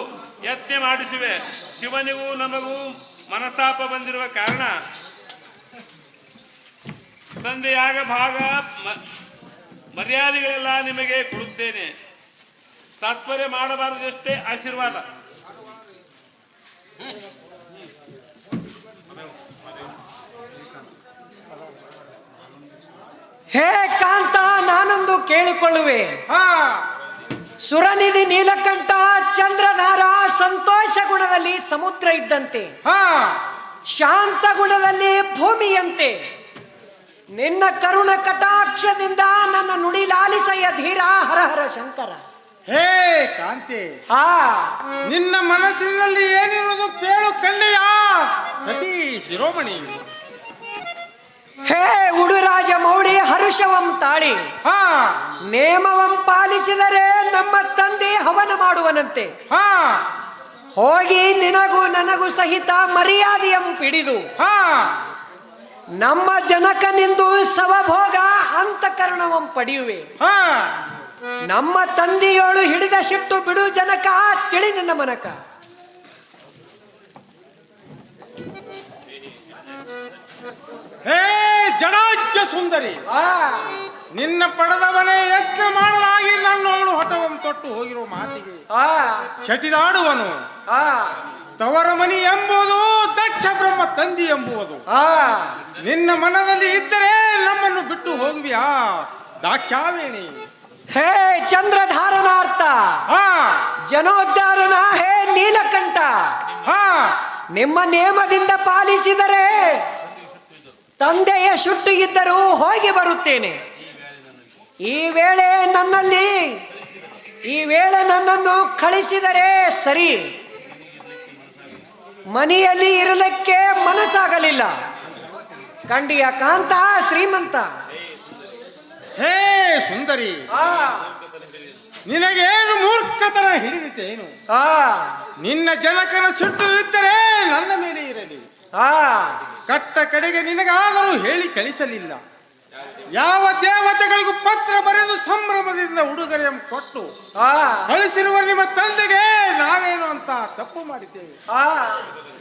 ಯಜ್ಞ ಮಾಡಿಸುವೆ. ಶಿವನಿಗೂ ನಮಗೂ ಮನಸ್ತಾಪ ಬಂದಿರುವ ಕಾರಣ ಸಂಧೆಯಾಗ ಭಾಗ ಮರ್ಯಾದೆಗಳೆಲ್ಲ ನಿಮಗೆ ಕೊಡುತ್ತೇನೆ. ತಾತ್ಪರ್ಯ ಮಾಡಬಾರದಷ್ಟೇ ಆಶೀರ್ವಾದ. ಹೇ ಕಾಂತ, ನಾನೊಂದು ಕೇಳಿಕೊಳ್ಳುವೆ. ಸುರನಿಧಿ ನೀಲಕಂಠ ಚಂದ್ರಧಾರ ಸಂತೋಷ ಗುಣದಲ್ಲಿ ಸಮುದ್ರ ಇದ್ದಂತೆ, ಶಾಂತ ಗುಣದಲ್ಲಿ ಭೂಮಿಯಂತೆ, ನಿನ್ನ ಕರುಣ ಕಟಾಕ್ಷದಿಂದ ನನ್ನ ನುಡಿ ಲಾಲಿಸಯ್ಯ ಧೀರ ಹರ ಹರ ಶಂಕರ. ಹೇ ಕಾಂತಿ, ಆ ನಿನ್ನ ಮನಸ್ಸಿನಲ್ಲಿ ಏನಿರುವುದು ಕೇಳು ಕಳ್ಳೆಯ ಸತಿ ಶಿರೋಮಣಿ. ಹೇ ಉಡುರಾಜ ಮೌಳಿ ಹರುಷವಂ ತಾಳಿ, ಹಾ ನೇಮವಂ ಪಾಲಿಸಿದರೆ ನಮ್ಮ ತಂದೆ ಹವನ ಮಾಡುವನಂತೆ. ಹಾ ಹೋಗಿ ನಿನಗೂ ನನಗೂ ಸಹಿತ ಮರ್ಯಾದೆಯಂ ಪಿಡಿದು ಹಾ ನಮ್ಮ ಜನಕನಿಂದು ಸವಭೋಗ ಅಂತಃಕರಣವಂ ಪಡೆಯುವೆ. ಹಾ ನಮ್ಮ ತಂದೆಯೋಳು ಹಿಡಿದ ಶಿಟ್ಟು ಬಿಡು ಜನಕ ತಿಳಿ ನಿನ್ನ ಮನಕ. ಹೇ ಜಡಾಜ್ಯ ಸುಂದರಿ, ಆ ನಿನ್ನ ಪಡೆದವನೇ ಯಜ್ಞ ಮಾಡಲಾಗಿ ನನ್ನೋಳು ಹಠವಂ ತೊಟ್ಟು ಹೋಗಿರೋ ಮಾತಿಗೆ ಆ ಶಟಿದಾಡುವನು. ಆ ತವರ ಮನಿ ಎಂಬುದು ದಕ್ಷ ಬ್ರಹ್ಮ ತಂದಿ ಎಂಬುವುದು. ಆ ನಿನ್ನ ಮನದಲ್ಲಿ ಇದ್ದರೆ ನಮ್ಮನ್ನು ಬಿಟ್ಟು ಹೋಗುವಿಯಾ ದಾಕ್ಷಾವೇಣಿ? ಹೇ ಚಂದ್ರಧಾರನಾರ್ಥ, ಹಾ ಜನೋದ್ಧಾರನ ಹೇ ನೀಲಕಂಠ, ಹಾ ನಿಮ್ಮ ನೇಮದಿಂದ ಪಾಲಿಸಿದರೆ ತಂದೆಯ ಶುಟ್ಟು ಇದ್ದರೂ ಹೋಗಿ ಬರುತ್ತೇನೆ. ಈ ವೇಳೆ ನನ್ನನ್ನು ಕಳಿಸಿದರೆ ಸರಿ, ಮನೆಯಲ್ಲಿ ಇರಲಿಕ್ಕೆ ಮನಸ್ಸಾಗಲಿಲ್ಲ. ಕಂಡಿಯ ಕಾಂತ ಶ್ರೀಮಂತ. ಹೇ ಸುಂದರಿ, ಆ ನಿನಗೇನು ಮೂರ್ಖತನ ಹಿಡಿದಿತೇನು? ಆ ನಿನ್ನ ಜನಕನ ಸಿಟ್ಟು ಇದ್ದರೆ ನನ್ನ ಮೇಲೆ ಇರಲಿ. ಆ ಕಟ್ಟ ಕಡೆಗೆ ನಿನಗಾದರೂ ಹೇಳಿ ಕಳಿಸಲಿಲ್ಲ. ಯಾವ ದೇವತೆಗಳಿಗೂ ಪತ್ರ ಬರೆದು ಸಂಭ್ರಮದಿಂದ ಉಡುಗೊರೆಯನ್ನು ಕೊಟ್ಟು ಆ ಕಳಿಸಿರುವ ನಿಮ್ಮ ತಂದೆಗೆ ನಾವೇನು ಅಂತ ತಪ್ಪು ಮಾಡಿದ್ದೇವೆ. ಆ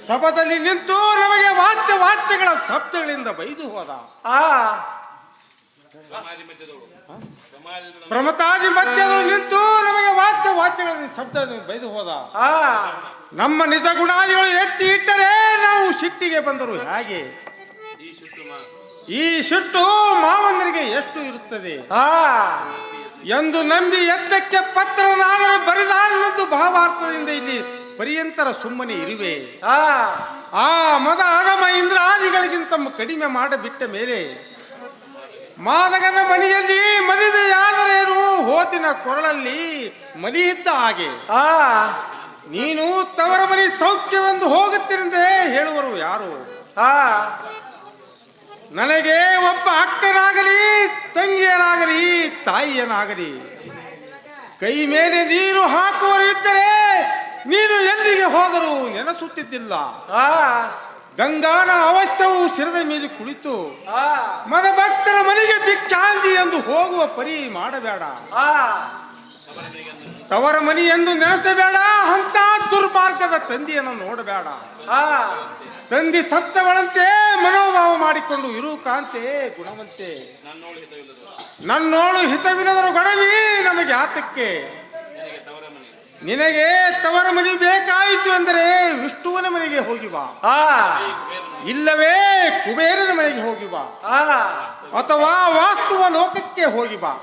ಸಭದಲ್ಲಿ ನಿಂತು ನಮಗೆ ವಾಚ್ಯಗಳ ಶಬ್ದಗಳಿಂದ ಬೈದು ಹೋದ. ಆ ಪ್ರಮತಾದಿ ಮಧ್ಯಗಳು ನಿಂತು ನಮಗೆ ವಾಚ್ಯಗಳ ಶಬ್ದಗಳಿಂದ ಬೈದು ಹೋದ. ಆ ನಮ್ಮ ನಿಜ ಗುಣಾದಿಗಳು ಎತ್ತಿ ಇಟ್ಟರೆ ನಾವು ಸಿಟ್ಟಿಗೆ ಬಂದರು ಹೇಗೆ? ಈ ಸಿಟ್ಟು ಮಾವಂದರಿಗೆ ಎಷ್ಟು ಇರುತ್ತದೆ ಆ ಎಂದು ನಂಬಿ ಎತ್ತಕ್ಕೆ ಪತ್ರನಾದರೆ ಬರಿದಾನೆಂದು ಭಾವಾರ್ಥದಿಂದ ಇಲ್ಲಿ ಪರ್ಯಂತರ ಸುಮ್ಮನೆ ಇರುವೆ. ಆ ಮದ ಆಗಮ ಇಂದ್ರಾದಿಗಳಿಗಿಂತ ಕಡಿಮೆ ಮಾಡಬಿಟ್ಟ ಮೇಲೆ ಮಾದಗನ ಮನೆಯಲ್ಲಿ ಮದುವೆಯಾದರೇನು ಹೋತಿನ ಕೊರಳಲ್ಲಿ ಮಲಿಯಿದ್ದ ಹಾಗೆ ನೀನು ತವರ ಮನೆ ಸೌಖ್ಯವೆಂದು ಹೋಗುತ್ತೀರೆಂದೇ ಹೇಳುವರು ಯಾರು? ನನಗೆ ಒಬ್ಬ ಅಕ್ಕನಾಗಲಿ ತಂಗಿಯನಾಗಲಿ ತಾಯಿಯನಾಗಲಿ ಕೈ ಮೇಲೆ ನೀರು ಹಾಕುವರು ಇದ್ದರೆ ನೀನು ಎಲ್ಲಿಗೆ ಹೋದರೂ ನೆನೆಸುತ್ತಿದ್ದಿಲ್ಲ. ಗಂಗಾನ ಅವಶ್ಯವು ಶಿರದ ಮೇಲೆ ಕುಳಿತು ಮದ ಭಕ್ತರ ಮನೆಗೆ ಭಿಕ್ಷಾಂತಿ ಎಂದು ಹೋಗುವ ಪರಿ ಮಾಡಬೇಡ. ತವರ ಮನಿ ಎಂದು ನೆನೆಸಬೇಡ. ಅಂತ ದುರ್ಮಾರ್ಗದ ತಂದೆಯನ್ನು ನೋಡಬೇಡ. ತಂದಿ ಸತ್ತವಳಂತೆ ಮನೋಭಾವ ಮಾಡಿಕೊಂಡು ಇರು ಕಾಂತೆ ಗುಣವಂತೆ. ನನ್ನೋಳು ಹಿತವಿಲ್ಲದರು ಗಡವಿ ನಮಗೆ ಆತಕ್ಕೆ. ನಿನಗೆ ತವರ ಮನೆ ಬೇಕಾಯಿತು ಅಂದರೆ ವಿಷ್ಣುವನ ಮನೆಗೆ ಹೋಗಿ ಬಾ, ಇಲ್ಲವೇ ಕುಬೇರನ ಮನೆಗೆ ಹೋಗಿ ಬಾ, ಅಥವಾ ವಾಸ್ತುವ ಲೋಕಕ್ಕೆ ಹೋಗಿ ಬಾ.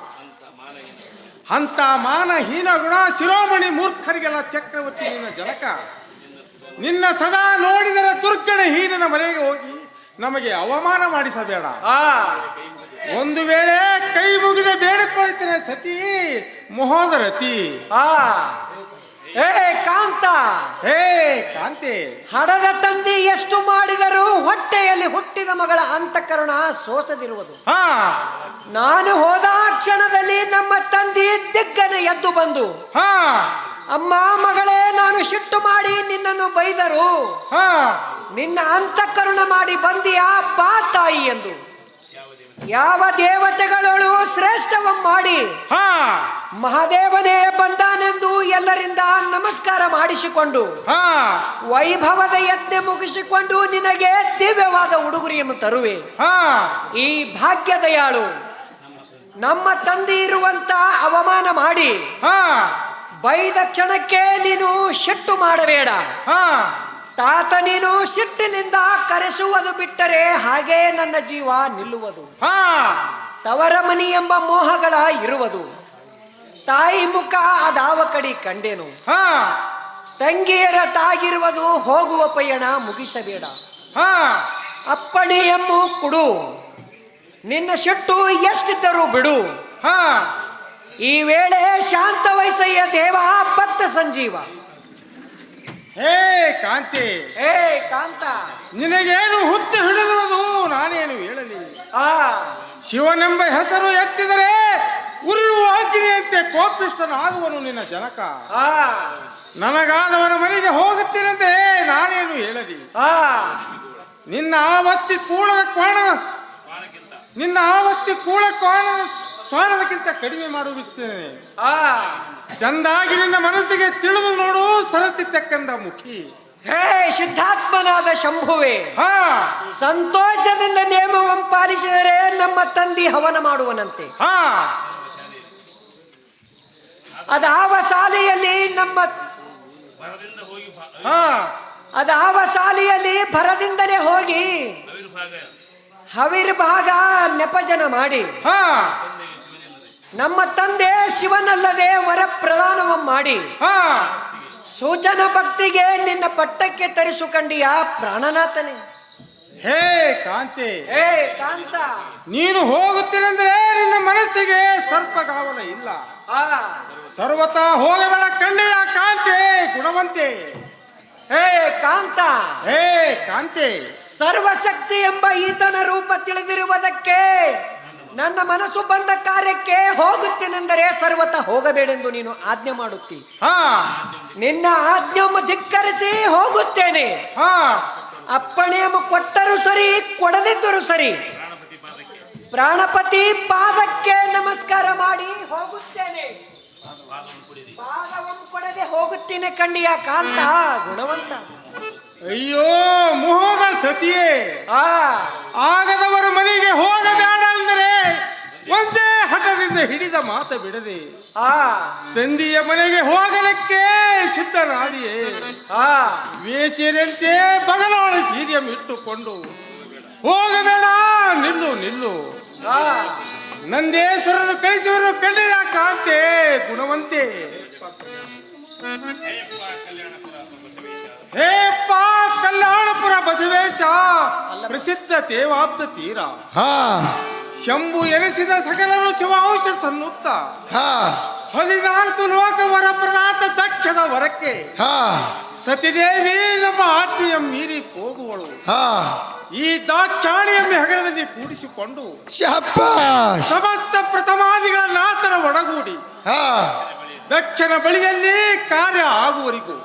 ಅಂತ ಮಾನಹೀನ ಗುಣ ಶಿರೋಮಣಿ ಮೂರ್ಖರಿಗೆಲ್ಲ ಚಕ್ರವರ್ತಿ ನಿನ್ನ ಜನಕ. ನಿನ್ನ ಸದಾ ನೋಡಿದರೆ ದುರ್ಗಣ ಹೀನನ ಮನೆಗೆ ಹೋಗಿ ನಮಗೆ ಅವಮಾನ ಮಾಡಿಸಬೇಡ. ಒಂದು ವೇಳೆ ಕೈ ಮುಗಿದ ಬೇಡಿಕೊಳ್ಳುತ್ತೇನೆ ಸತಿ ಮಹೋದರತಿ. ಹೇ ಕಾಂತ, ಹೇ ಕಾಂತೆ, ಹಡದ ತಂದೆ ಎಷ್ಟು ಮಾಡಿದರೂ ಹೊಟ್ಟೆಯಲ್ಲಿ ಹುಟ್ಟಿದ ಮಗಳ ಅಂತಃಕರಣ ಸೋಸದಿರುವುದು. ನಾನು ಹೋದ ಕ್ಷಣದಲ್ಲಿ ನಮ್ಮ ತಂದೆ ದಿಗ್ಗನೆ ಎದ್ದು ಬಂದು, ಅಮ್ಮ ಮಗಳೇ, ನಾನು ಸಿಟ್ಟು ಮಾಡಿ ನಿನ್ನನ್ನು ಬೈದರು ನಿನ್ನ ಅಂತಃಕರಣ ಮಾಡಿ ಬಂದಿಯಾ ಬಾ ತಾಯಿ ಎಂದು ಯಾವ ದೇವತೆಗಳು ಶ್ರೇಷ್ಠವ ಮಾಡಿ ಮಹಾದೇವನೇ ಬಂದಾನೆಂದು ಎಲ್ಲರಿಂದ ನಮಸ್ಕಾರ ಮಾಡಿಸಿಕೊಂಡು ವೈಭವದ ಯಜ್ಞ ಮುಗಿಸಿಕೊಂಡು ನಿನಗೆ ದಿವ್ಯವಾದ ಉಡುಗೊರೆಯನ್ನು ತರುವೆ. ಈ ಭಾಗ್ಯದಯಾಳು ನಮ್ಮ ತಂದೆ ಇರುವಂತ ಅವಮಾನ ಮಾಡಿ ಬೈದ ಕ್ಷಣಕ್ಕೆ ನೀನು ಸಿಟ್ಟು ಮಾಡಬೇಡ. ತಾತ ನೀನು ಸಿಟ್ಟಿನಿಂದ ಕರೆಸುವುದು ಬಿಟ್ಟರೆ ಹಾಗೇ ನನ್ನ ಜೀವ ನಿಲ್ಲುವುದು. ತವರ ಮನಿ ಎಂಬ ಮೋಹಗಳ ಇರುವುದು. ತಾಯಿ ಮುಖ ಅದಾವ ಕಡಿ ಕಂಡೇನು. ತಂಗಿಯರ ತಾಗಿರುವುದು ಹೋಗುವ ಪಯಣ ಮುಗಿಸಬೇಡ. ಅಪ್ಪಣೆ ಎಂಬು ಕುಡು ನಿನ್ನ ಸಿಟ್ಟು ಎಷ್ಟಿದ್ದರೂ ಬಿಡು. ಹಾ ಈ ವೇಳೆ ಶಾಂತ ವಯಸ್ಸಯ್ಯ ದೇವ ಭಕ್ತ ಸಂಜೀವ. ಹೇ ಕಾಂತಿ, ಹೇ ಕಾಂತ, ನಿನಗೇನು ಹುಚ್ಚು ಹಿಡಿದುವುದು ನಾನೇನು ಹೇಳಲಿ? ಶಿವನೆಂಬ ಹೆಸರು ಎತ್ತಿದರೆ ಉರಿಯುವ ಅಗ್ನಿಯಂತೆ ಕೋಪಿಷ್ಟನಾಗುವನು ನಿನ್ನ ಜನಕ. ನನಗಾದವನ ಮನೆಗೆ ಹೋಗುತ್ತೇನೆಂದರೆ ನಾನೇನು ಹೇಳಲಿ? ನಿನ್ನ ಆವಸ್ತಿ ಕೂಳದ ಸ್ವಾನದಕ್ಕಿಂತ ಕಡಿಮೆ ಮಾಡುತ್ತೇನೆ. ಚಂದಾಗಿ ನಿನ್ನ ಮನಸ್ಸಿಗೆ ತಿಳಿದು ನೋಡು ಸರತಿ ತೆಕ್ಕಂದ ಮುಖಿ. ಹೇ ಶುದ್ಧಾತ್ಮನಾದ ಶಂಭುವೆ, ಸಂತೋಷದಿಂದ ನೇಮವನ್ನು ಪಾಲಿಸಿದರೆ ನಮ್ಮ ತಂದೆ ಹವನ ಮಾಡುವನಂತೆ. ಅದಾವ ಶಾಲೆಯಲ್ಲಿ ಅದಾವ ಶಾಲೆಯಲ್ಲಿ ಭರದಿಂದಲೇ ಹೋಗಿ ಹವಿರ್ಭಾಗ ನೆಪಜನ ಮಾಡಿ ನಮ್ಮ ತಂದೆ ಶಿವನಲ್ಲದೆ ವರ ಪ್ರದಾನವನ್ನು ಮಾಡಿ ಸೂಚನ ಭಕ್ತಿಗೆ ನಿನ್ನ ಪಟ್ಟಕ್ಕೆ ತರಿಸುಕಂಡಿಯ ಪ್ರಾಣನಾಥನೇ. ಹೇ ಕಾಂತಿ, ಹೇ ಕಾಂತ, ನೀನು ಹೋಗುತ್ತೇನೆಂದ್ರೆ ನಿನ್ನ ಮನಸ್ಸಿಗೆ ಸರ್ಪಗಾವಲ ಇಲ್ಲ. ಸರ್ವತಾ ಹೋಗಬೇಡ ಕಂಡೆಯ ಕಾಂತಿ ಗುಣವಂತೆ. ಹೇ ಕಾಂತ, ಹೇ ಕಾಂತಿ, ಸರ್ವಶಕ್ತಿ ಎಂಬ ಈತನ ರೂಪ ತಿಳಿದಿರುವುದಕ್ಕೆ ನನ್ನ ಮನಸ್ಸು ಬಂದ ಕಾರ್ಯಕ್ಕೆ ಹೋಗುತ್ತೇನೆಂದರೆ ಸರ್ವತ ಹೋಗಬೇಡೆಂದು ನೀನು ಆಜ್ಞೆ ಮಾಡುತ್ತಿ. ನಿನ್ನ ಆಜ್ಞೆಯನ್ನು ಧಿಕ್ಕರಿಸಿ ಹೋಗುತ್ತೇನೆ. ಅಪ್ಪಣೆಯನ್ನು ಕೊಟ್ಟರೂ ಸರಿ, ಕೊಡದಿದ್ದರೂ ಸರಿ, ಪ್ರಾಣಪತಿ ಪಾದಕ್ಕೆ ನಮಸ್ಕಾರ ಮಾಡಿ ಹೋಗುತ್ತೇನೆ. ಪಾದವನ್ನು ಕೊಡದೆ ಹೋಗುತ್ತೇನೆ ಕಂಡಿಯ ಕಾಂತ ಗುಣವಂತ. ಅಯ್ಯೋ ಮೋಹದ ಸತಿಯೇ, ಆಗದವರ ಮನೆಗೆ ಹೋಗಬೇಡ ಅಂದರೆ ಒಂದೇ ಹಠದಿಂದ ಹಿಡಿದ ಮಾತ ಬಿಡದೆ ತಂದೆಯ ಮನೆಗೆ ಹೋಗಲಿಕ್ಕೆ ಸಿದ್ಧನಾದಿಯೇ. ವೇಶ್ಯರಂತೆ ಬಗಲಾಳ ಸೀರೆಯ ಇಟ್ಟುಕೊಂಡು ಹೋಗಬೇಡ, ನಿಲ್ಲು ನಿಲ್ಲು. ನಂದೇಶ್ವರನು ಕಳಿಸುವರು ಕಂಡೆಯ ಕಾಂತೆ ಗುಣವಂತೆ. ಹೇಪ್ಪ ಕಲ್ಯಾಣಪುರ ಬಸವೇಶ ಪ್ರಸಿದ್ಧ ದೇವಾಬ್ದ ತೀರ. ಶಂಭು ಎನಿಸಿದ ಸಕಲರು ಶಿವಾಂಶ ಸನ್ನುತ್ತ 14 ಲೋಕ ವರ ಪ್ರದಾತ ದಕ್ಷದ ವರಕ್ಕೆ ಸತಿದೇವಿ ನಮ್ಮ ಆತ್ಮೀಯ ಮೀರಿ ಹೋಗುವಳು. ಈ ದಾಕ್ಷಾಣಿಯಮ್ಮೆ ಹಗರದಲ್ಲಿ ಕೂಡಿಸಿಕೊಂಡು ಸಮಸ್ತ ಪ್ರಥಮಾದಿಗಳ ನಾಥನ ಒಡಗೂಡಿ ದಕ್ಷನ ಬಳಿಯಲ್ಲಿ ಕಾರ್ಯ ಆಗುವರಿಗೂ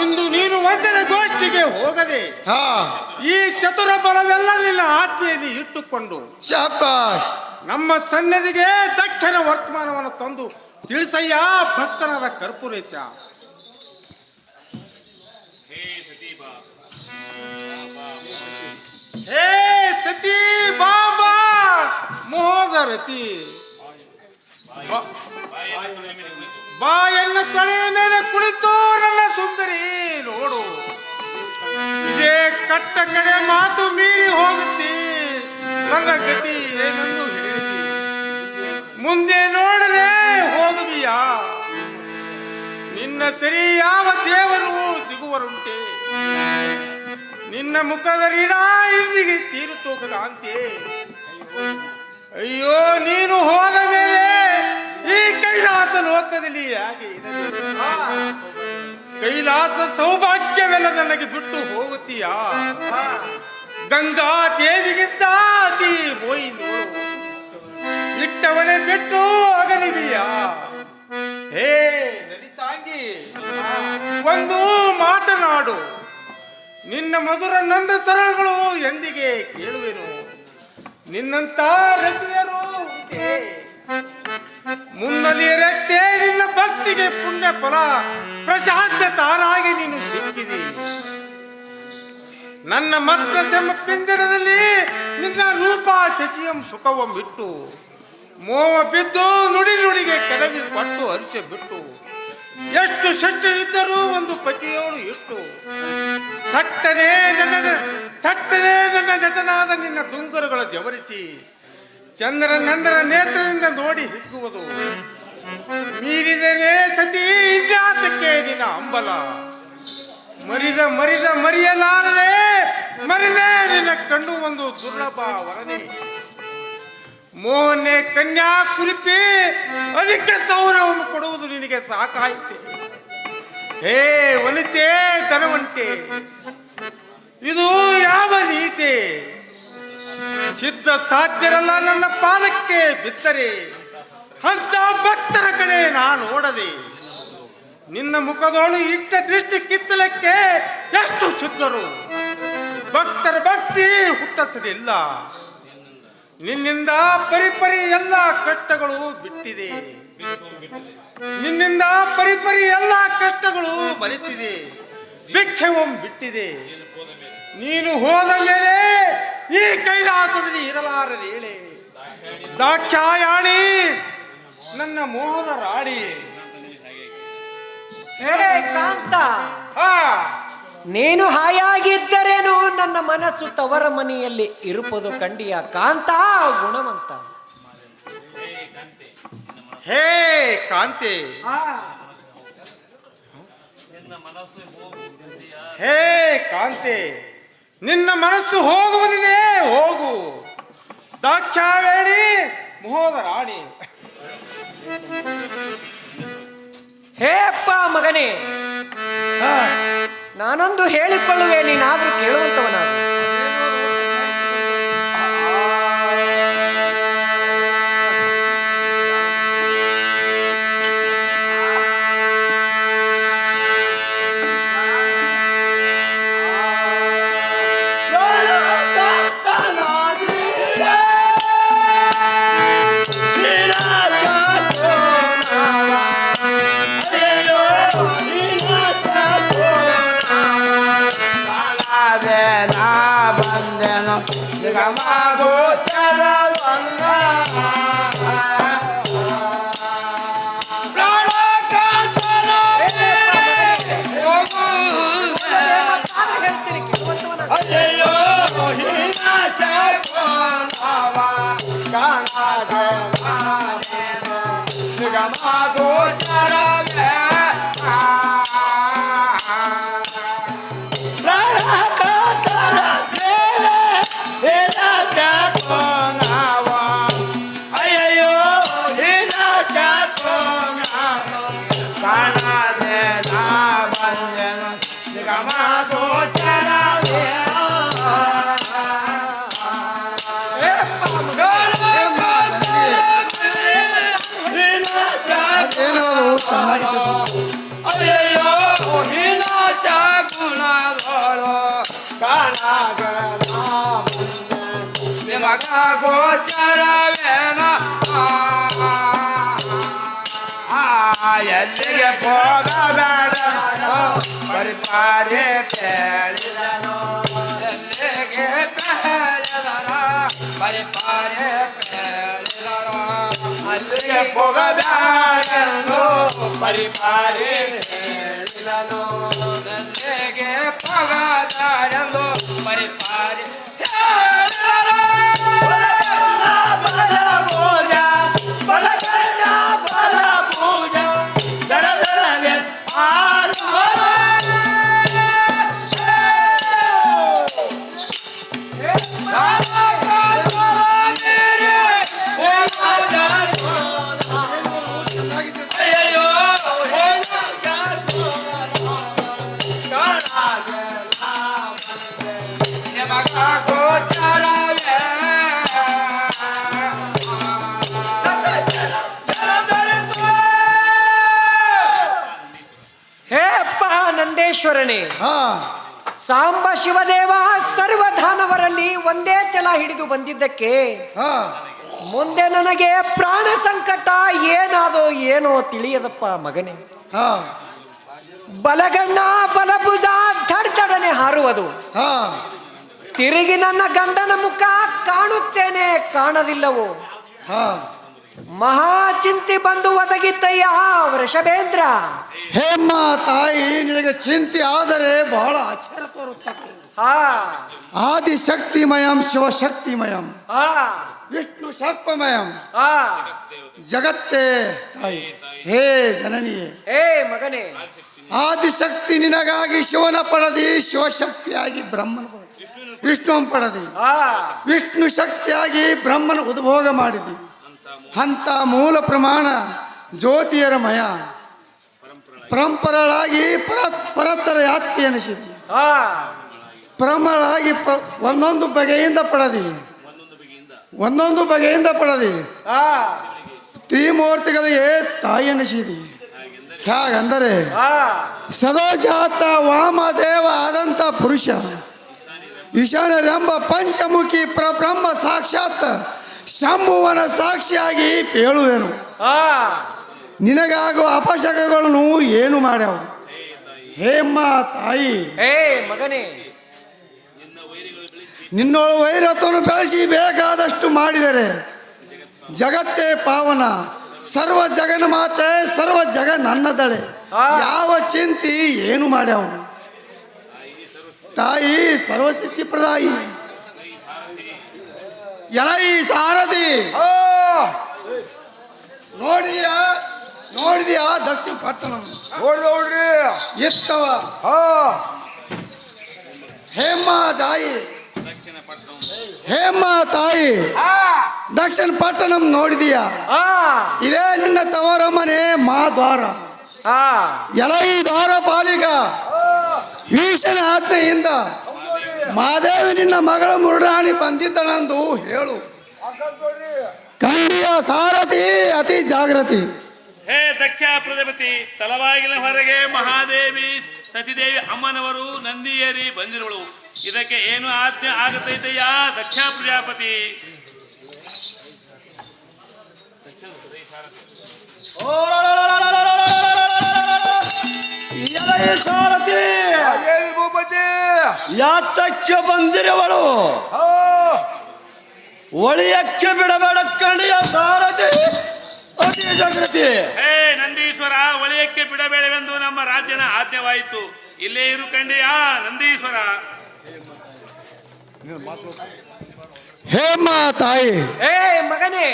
ಇಂದು ನೀನು ಒಂದರ ಗೋಷ್ಠಿಗೆ ಹೋಗದೆ ಈ ಚತುರ ಬಲವೆಲ್ಲ ನಿನ್ನ ಆತ್ಮೆಯಲ್ಲಿ ಇಟ್ಟುಕೊಂಡು ನಮ್ಮ ಸನ್ನದಿಗೆ ದಕ್ಷನ ವರ್ತಮಾನವನ್ನು ತಂದು ತಿಳಿಸಯ್ಯ ಭಕ್ತನಾದ ಕರ್ಪೂರೇಶ. ಹೇ ಸತಿ ಬಾಬಾ ಮೋದರತಿ, ಬಾಯನ್ನು ತಲೆಯ ಮೇಲೆ ಕುಳಿತು ನನ್ನ ಸುಂದರಿ ನೋಡು. ಇದೇ ಕಟ್ಟ ಕಡೆ ಮಾತು ಮೀರಿ ಹೋಗುತ್ತಿ, ನನ್ನ ಗತಿ ಏನೆಂದು ಹೇಳಿದಿ. ಮುಂದೆ ನೋಡದೆ ಹೋಗುವಿಯ, ನಿನ್ನ ಸರಿ ಯಾವ ದೇವರು ಸಿಗುವರುಂಟೆ. ನಿನ್ನ ಮುಖದ ಋಣ ಇಂದಿಗೆ ತೀರುತ್ತೋ ಕಾಂತಿ. ಅಯ್ಯೋ ನೀನು ಹೋದ ಮೇಲೆ ಈ ಕೈಲಾಸ ಲೋಕದಲ್ಲಿ ಹೇಗೆ ಕೈಲಾಸ ಸೌಭಾಗ್ಯವೆಲ್ಲ ನನಗೆ ಬಿಟ್ಟು ಹೋಗುತ್ತೀಯ. ಗಂಗಾ ದೇವಿಗಿಂತ ಅತಿ ಬೋಯಿ ನೋಡು, ಇಟ್ಟವನೇ ಬಿಟ್ಟು ಅಗಲಿವಿಯ. ಹೇ ಲಲಿತಾಂಗಿ, ಒಂದು ಮಾತನಾಡು. ನಿನ್ನ ಮಧುರ ನಂದ ಸರಗಳು ಎಂದಿಗೆ ಕೇಳುವೆನು. ನಿನ್ನಂತ ರತಿಯರು ಮುನ್ನಲಿಯರಷ್ಟೇ ನಿನ್ನ ಭಕ್ತಿಗೆ ಪುಣ್ಯ ಫಲ ಪ್ರಶಾಂತ ತಾನಾಗಿ ನೀನು ಸಿಕ್ಕಿದಿ. ನನ್ನ ಮತ್ತ ಸೆಮ್ಮ ಪಿಂಜರದಲ್ಲಿ ನಿನ್ನ ರೂಪ ಶಶಿಯಂ ಸುಖವಂ ಬಿಟ್ಟು ಮೋಹ ಬಿದ್ದು ನುಡಿ ನುಡಿಗೆ ಕೆಳವಿ ಕೊಟ್ಟು ಹರಿಸೆ ಬಿಟ್ಟು ಎಷ್ಟು ಶೆಟ್ಟು ಇದ್ದರೂ ಒಂದು ಪತಿಯೋಳು ಇಟ್ಟು ಥಟ್ಟನೆ ನನ್ನ ನಟನಾದ ನಿನ್ನ ದುಂಗುರಗಳ ಜವರಿಸಿ ಚಂದ್ರನಂದನ ನೇತ್ರದಿಂದ ನೋಡಿ ಹಿಗ್ಗುವುದು. ಮೀರಿದನೇ ಸತಿ ಇನ್ಯಾತಕ್ಕೆ ನಿನ್ನ ಅಂಬಲ. ಮರಿಯಲಾರದೆ ಮರಿದೇ ನಿನ್ನ ಕಣ್ಣು ಒಂದು ದುರ್ಲಭ ವರದಿ. ಮೋಹನೆ ಕನ್ಯಾ ಕುರಿಪಿ ಅದಕ್ಕೆ ಸೌರವನ್ನು ಕೊಡುವುದು ನಿನಗೆ ಸಾಕಾಯಿತೆ. ಹೇ ವನಿತೆ ಧನವಂತೆ, ಇದು ಯಾವ ನೀತಿ? ಸಿದ್ಧ ಸಾಧ್ಯರಲ್ಲ ನನ್ನ ಪಾದಕ್ಕೆ ಬಿದ್ದರೆ ಅಂತ ಭಕ್ತರ ಕಡೆ ನಾನು ನೋಡದೆ. ನಿನ್ನ ಮುಖದೋಳು ಇಷ್ಟ ದೃಷ್ಟಿ ಕಿತ್ತಲಕ್ಕೆ ಎಷ್ಟು ಸಿದ್ಧರು, ಭಕ್ತರ ಭಕ್ತಿ ಹುಟ್ಟಿಸಲಿಲ್ಲ. ನಿನ್ನಿಂದ ಪರಿಪರಿ ಎಲ್ಲ ಕಷ್ಟಗಳು ಬಿಟ್ಟಿದೆ, ನಿನ್ನಿಂದ ಪರಿಪರಿ ಎಲ್ಲ ಕಷ್ಟಗಳು ಬಲಿತಿದೆ, ಭಿಕ್ಷೆವಂ ಬಿಟ್ಟಿದೆ. ನೀನು ಹೋದ ಮೇಲೆ ಈ ಕೈಲಾಸದಲ್ಲಿ ಇರಲಾರರೇಳೆ. ದಾಕ್ಷಾಯಾಣಿ ನನ್ನ ಮೋಹದ ರಾಣಿ. ಹೇ ಕಾಂತ, ನೀನು ಹಾಯಾಗಿದ್ದರೇನು ನನ್ನ ಮನಸ್ಸು ತವರ ಮನೆಯಲ್ಲಿ ಇರುವುದು ಕಂಡಿಯ ಕಾಂತ ಗುಣವಂತ. ಹೇ ಕಾಂತೆ, ಹೇ ಕಾಂತೆ, ನಿನ್ನ ಮನಸ್ಸು ಹೋಗುವುದಿದೆ ಹೋಗು. ದಾಕ್ಷಾವೇಣಿ ಮೋಹದ ರಾಣಿ. ಹೇ ಅಪ್ಪ ಮಗನೇ, ನಾನೊಂದು ಹೇಳಿಕೊಳ್ಳುವೆ, ನೀನಾದ್ರೂ ಕೇಳುವಂತವನಾಗ. ಎಲ್ಲಿಗೆ ಹೋಗಬೇಡ ಪರಿಪಾರಿ ಬೇಳಿದನು, ಎಲ್ಲಿಗೆ ಬೇಡದರ ಪರಿಪಾರಿ ಬೇಳಿದನು, ಅಲ್ಲಿಗೆ ಹೋಗಬೇಡೆಂದು ಪರಿಪಾರಿ ಹೇಳಿದನು, ಎಲ್ಲಿಗೆ ಹೋಗಬೇಡೆಂದು ಪರಿಪಾರಿ ಹೇಳಿದನು. ಬಲ ಪೂಜ ಬಲಗಣ್ಣ ಬಲ ಪೂಜ ದಡದಡನೆ ನಂದೇಶ್ವರನೇ, ಸಾಂಬ ಶಿವದೇವ ಸರ್ವಧಾನವರಲ್ಲಿ ಒಂದೇ ಛಲ ಹಿಡಿದು ಬಂದಿದ್ದಕ್ಕೆ ಮುಂದೆ ನನಗೆ ಪ್ರಾಣ ಸಂಕಟ ಏನಾದೋ ಏನೋ ತಿಳಿಯದಪ್ಪ ಮಗನೇ. ಬಲಗಣ್ಣ ಬಲಭುಜ ದಡ್ದಡನೆ ಹಾರುವುದು, ತಿರುಗಿ ನನ್ನ ಗಂಡನ ಮುಖ ಕಾಣುತ್ತೇನೆ ಕಾಣದಿಲ್ಲವೋ, ಮಹಾಚಿಂತಿ ಬಂದು ಒದಗಿತ್ತಯ್ಯ ವೃಷಭೇಂದ್ರ. ಹೇಮ್ಮ ತಾಯಿ, ನಿನಗೆ ಚಿಂತೆ ಆದರೆ ಬಹಳ ಆಶ್ಚರ್ಯ ತೋರುತ್ತದೆ. ಆದಿಶಕ್ತಿಮಯಂ ಶಿವಶಕ್ತಿಮಯಂ ವಿಷ್ಣು ಸರ್ಪಮಯಂ ಜಗತ್ತೇ ತಾಯಿ. ಹೇ ಜನನಿಯೇ, ಹೇ ಮಗನೇ, ಆದಿಶಕ್ತಿ ನಿನಗಾಗಿ ಶಿವನ ಪಡೆದಿ, ಶಿವಶಕ್ತಿಯಾಗಿ ಬ್ರಹ್ಮನ ಪಡೆದಿ. ವಿಷ್ಣು ಪಡೆದಿ. ವಿಷ್ಣು ಶಕ್ತಿಯಾಗಿ ಬ್ರಹ್ಮನ ಉದ್ಭೋಗ ಮಾಡಿದಿ. ಅಂತ ಮೂಲ ಪ್ರಮಾಣ ಜ್ಯೋತಿಯರ ಮಯ ಪರಂಪರಳಾಗಿ ಪರತ್ತರ ಯಾತ್ರೆ ಎನಿಸಿದಿ. ಪರಮಳಾಗಿ ಒಂದೊಂದು ಬಗೆಯಿಂದ ಪಡೆದಿ. ತ್ರಿಮೂರ್ತಿಗಳಿಗೆ ತಾಯಿ ಎನಿಸಿದಿ. ಹೇಗಂದರೆ ಸದೋಜಾತ ವಾಮದೇವ ಆದಂಥ ಪುರುಷ ಈಶಾನ್ಯರೆಂಬ ಪಂಚಮುಖಿ ಬ್ರಹ್ಮ ಸಾಕ್ಷಾತ್ ಶಂಭುವನ ಸಾಕ್ಷಿಯಾಗಿ ಹೇಳುವೆನು. ನಿನಗಾಗುವ ಅಪಶಕಗಳನ್ನು ಏನು ಮಾಡ್ಯಾವ? ಹೇಮ್ಮ ತಾಯಿ, ಮಗನೇ, ನಿನ್ನೋಳು ವೈರತ್ವವನ್ನು ಬೆಳೆಸಿ ಬೇಕಾದಷ್ಟು ಮಾಡಿದರೆ ಜಗತ್ತೇ ಪಾವನ. ಸರ್ವ ಜಗನ ಮಾತೆ, ಸರ್ವ ಜಗ ನನ್ನದಳೆ. ಯಾವ ಚಿಂತಿ ಏನು ಮಾಡ್ಯಾವ? ತಾಯಿ ಸರ್ವಸ್ಥಿತಿ ಪ್ರದಾಯಿ. ಎಲೈ ಸಾರಥಿ, ನೋಡಿದ್ಯಾ ದಕ್ಷಿಣ ಪಟ್ಟಣ ನೋಡ್ರಿ ಎತ್ತವ. ಹೇಮ ತಾಯಿ ದಕ್ಷಿಣ ಪಟ್ಟಣಂ ನೋಡಿದೀಯ? ಇದೇ ನಿನ್ನ ತವರ ಮನೆ ಮಹಾದ್ವಾರ. ಎಲೈ ದ್ವಾರ ಪಾಲಿಕ ಈಶನ ಆಜ್ಞೆಯಿಂದ ಮಹಾದೇವಿ ನಿನ್ನ ಮಗಳ ಮುರುಡಾಣಿ ಬಂದಿದ್ದಳೆಂದು ಹೇಳು. ಖಂಡಿಯ ಸಾರಥಿ ಅತಿ ಜಾಗೃತಿ. ಹೇ ದಕ್ಷ ಪ್ರಜಾಪತಿ, ತಲವಾಗಿನ ಹೊರಗೆ ಮಹಾದೇವಿ ಸತಿದೇವಿ ಅಮ್ಮನವರು ನಂದಿಯೇರಿ ಬಂದಿರುವಳು. ಇದಕ್ಕೆ ಏನು ಆಜ್ಞೆ ಆಗತೈತೆಯಾ ದಕ್ಷ ಪ್ರಜಾಪತಿ? ಯಾತಕ್ಕೆ ಬಂದಿರುವಳು? ಒಳಿಯಕ್ಕೆ ಬಿಡಬೇಡ ಕಣಿಯ ಸಾರಥಿ ಅತಿ ಜಾಗೃತಿ. ಹೇ ನಂದೀಶ್ವರ, ಒಳಿಯಕ್ಕೆ ಬಿಡಬೇಡವೆಂದು ನಮ್ಮ ರಾಜ್ಯನ ಆಜ್ಞೆವಾಯಿತು. ಇಲ್ಲೇ ಇರು ಕಂಡಿಯ ನಂದೀಶ್ವರ. ಹೇಮ ತಾಯಿ, ಮಗನೇ,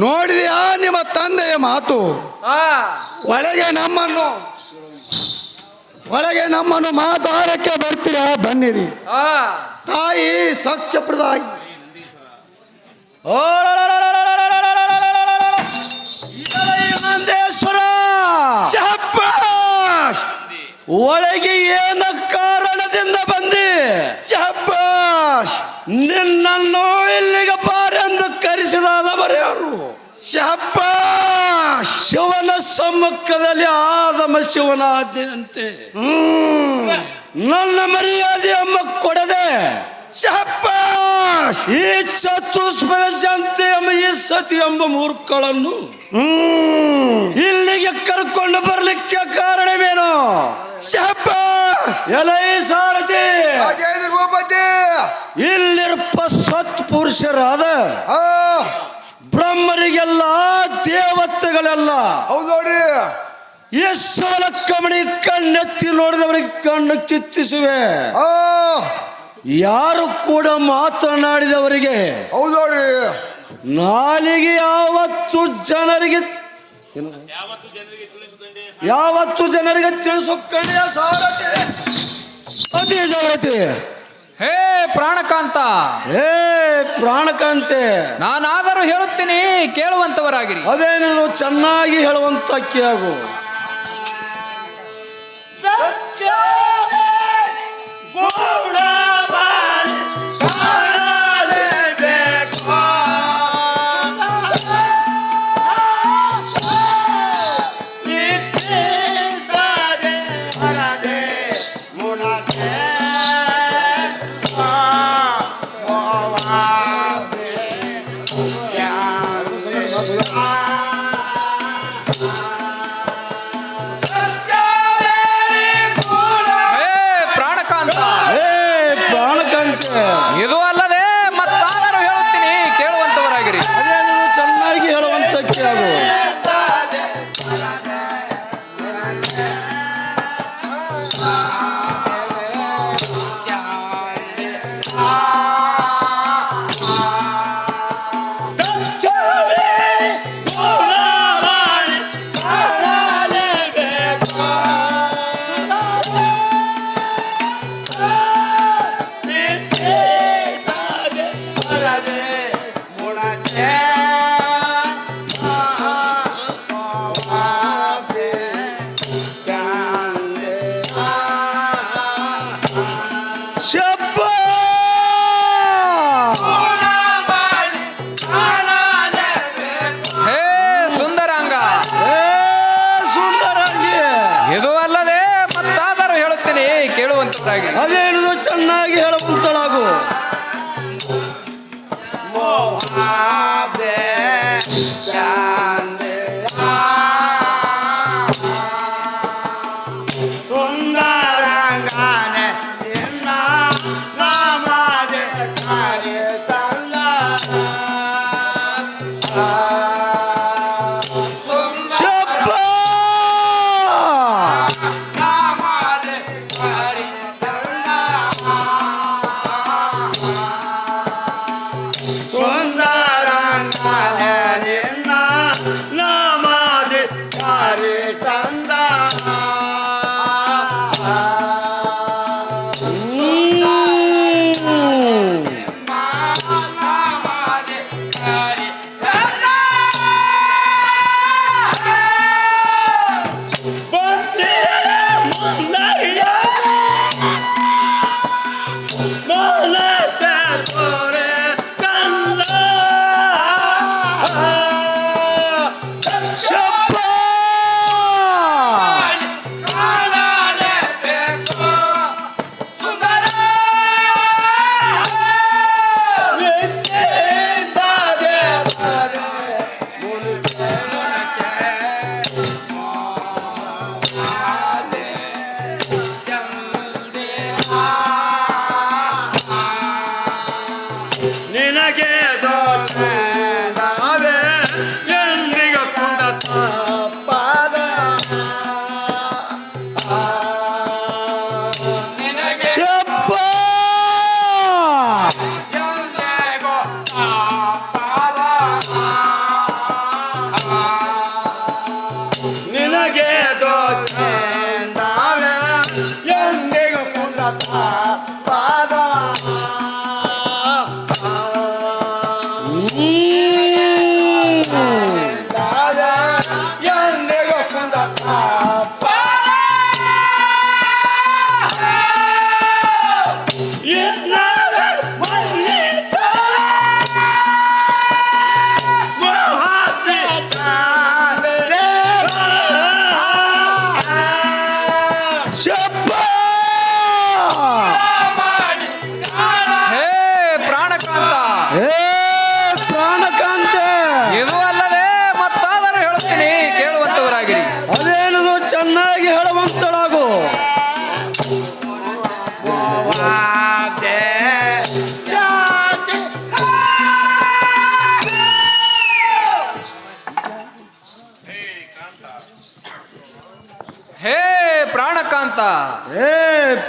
ನೋಡಿದ್ಯಾ ನಿಮ್ಮ ತಂದೆಯ ಮಾತು? ಒಳಗೆ ನಮ್ಮನ್ನು ಮಾತಾಡಕ್ಕೆ ಬರ್ತೀರಾ? ಬನ್ನಿರಿ. ತಾಯಿ ಸಾಕ್ಷ್ಯಪ್ರದಾಯಿ. ನಂದೇಶ್ವರ, ಒಳಗೆ ಏನ ಕಾರಣದಿಂದ ಬಂದಿ? ನಿನ್ನನ್ನು ಇಲ್ಲಿಗೆ ಬಾರೆಂದು ಕರೆಸಿದಾದ ಮರೆಯರು. ಶಿವನ ಸಮ್ಮುಖದಲ್ಲಿ ಆದಮ ಶಿವನ ಆಜ್ಞೆಯಂತೆ ನನ್ನ ಮರ್ಯಾದೆಯಮ್ಮ ಕೊಡದೆ ಈ ಚತುಷ್ಪದಶಂತೆ ಎಂಬ ಈ ಸತಿ ಎಂಬ ಮೂರ್ಖಳನ್ನು ಇಲ್ಲಿಗೆ ಕರ್ಕೊಂಡು ಬರ್ಲಿಕ್ಕೆ ಕಾರಣವೇನು? ಎಲೈ ಸಾರಥಿ, ಇಲ್ಲಿರಪ್ಪ ಸತ್ಪುರುಷರಾದ ಬ್ರಹ್ಮರಿಗೆಲ್ಲ ದೇವತೆಗಳೆಲ್ಲ ಯಶೋಲ ಕಮಣಿ ಕಣ್ಣೆತ್ತಿ ನೋಡಿದವರಿಗೆ ಕಣ್ಣು ಕಿತ್ತಿಸುವೆ. ಯಾರು ಕೂಡ ಮಾತನಾಡಿದವರಿಗೆ ನಾಲಿಗೆ ಯಾವತ್ತು ಜನರಿಗೆ ತಿಳಿಸುಕೊಂಡೆ ಸಾರಥಿ ಅತಿ ಜಾಗೃತಿ. ಹೇ ಪ್ರಾಣಕಾಂತ, ಹೇ ಪ್ರಾಣಕಾಂತೆ, ನಾನಾದರೂ ಹೇಳುತ್ತೀನಿ ಕೇಳುವಂತವರಾಗಿರಿ. ಅದೇನು ಚೆನ್ನಾಗಿ ಹೇಳುವಂತಕ್ಕೆ ಆಗು. ಇದು ಅಲ್ಲದೆ ಮತ್ತಾದರೂ ಹೇಳುತ್ತೀನಿ ಕೇಳುವಂತವರಾಗಿರಿ. ಅದೇನು ಚೆನ್ನಾಗಿ ಹೇಳುವಂತಕ್ಕೆ ಆಗು. ಚೆನ್ನಾಗಿ ಹೇಳುವಂತಳಾಗು.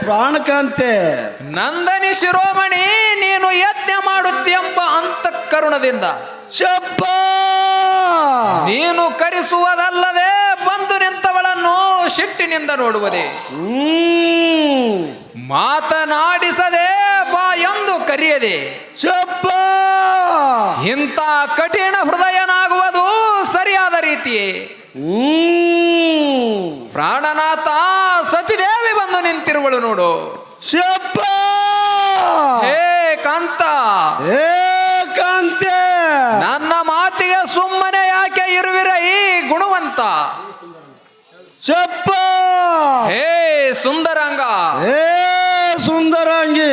ಪ್ರಾಣಕಾಂತೆ, ನಂದನಿ ಶಿರೋಮಣಿ, ನೀನು ಯಜ್ಞ ಮಾಡುತ್ತೆಂಬ ಅಂತಃಕರುಣದಿಂದ ನೀನು ಕರೆಸುವುದಲ್ಲದೆ ಬಂದು ನಿಂತವಳನ್ನು ಸಿಟ್ಟಿನಿಂದ ನೋಡುವುದೇ, ಮಾತನಾಡಿಸದೆ ಬಾ ಎಂದು ಕರೆಯದೆ ಇಂಥ ಕಠಿಣ ಹೃದಯನಾಗುವುದು ಸರಿಯಾದ ರೀತಿಯೇ. ಪ್ರಾಣನಾಥ ಸತಿದೇವಿ ಬಂದು ನಿಂತಿರುವಳು ನೋಡು. ಹೇ ಕಾಂತ, ಹೇ ಕಾಂತೆ, ನನ್ನ ಮಾತಿಗೆ ಸುಮ್ಮನೆ ಯಾಕೆ ಇರುವಿರ ಈ ಗುಣವಂತ? ಹೇ ಸುಂದರಾಂಗ, ಹೇ ಸುಂದರಾಂಗಿ,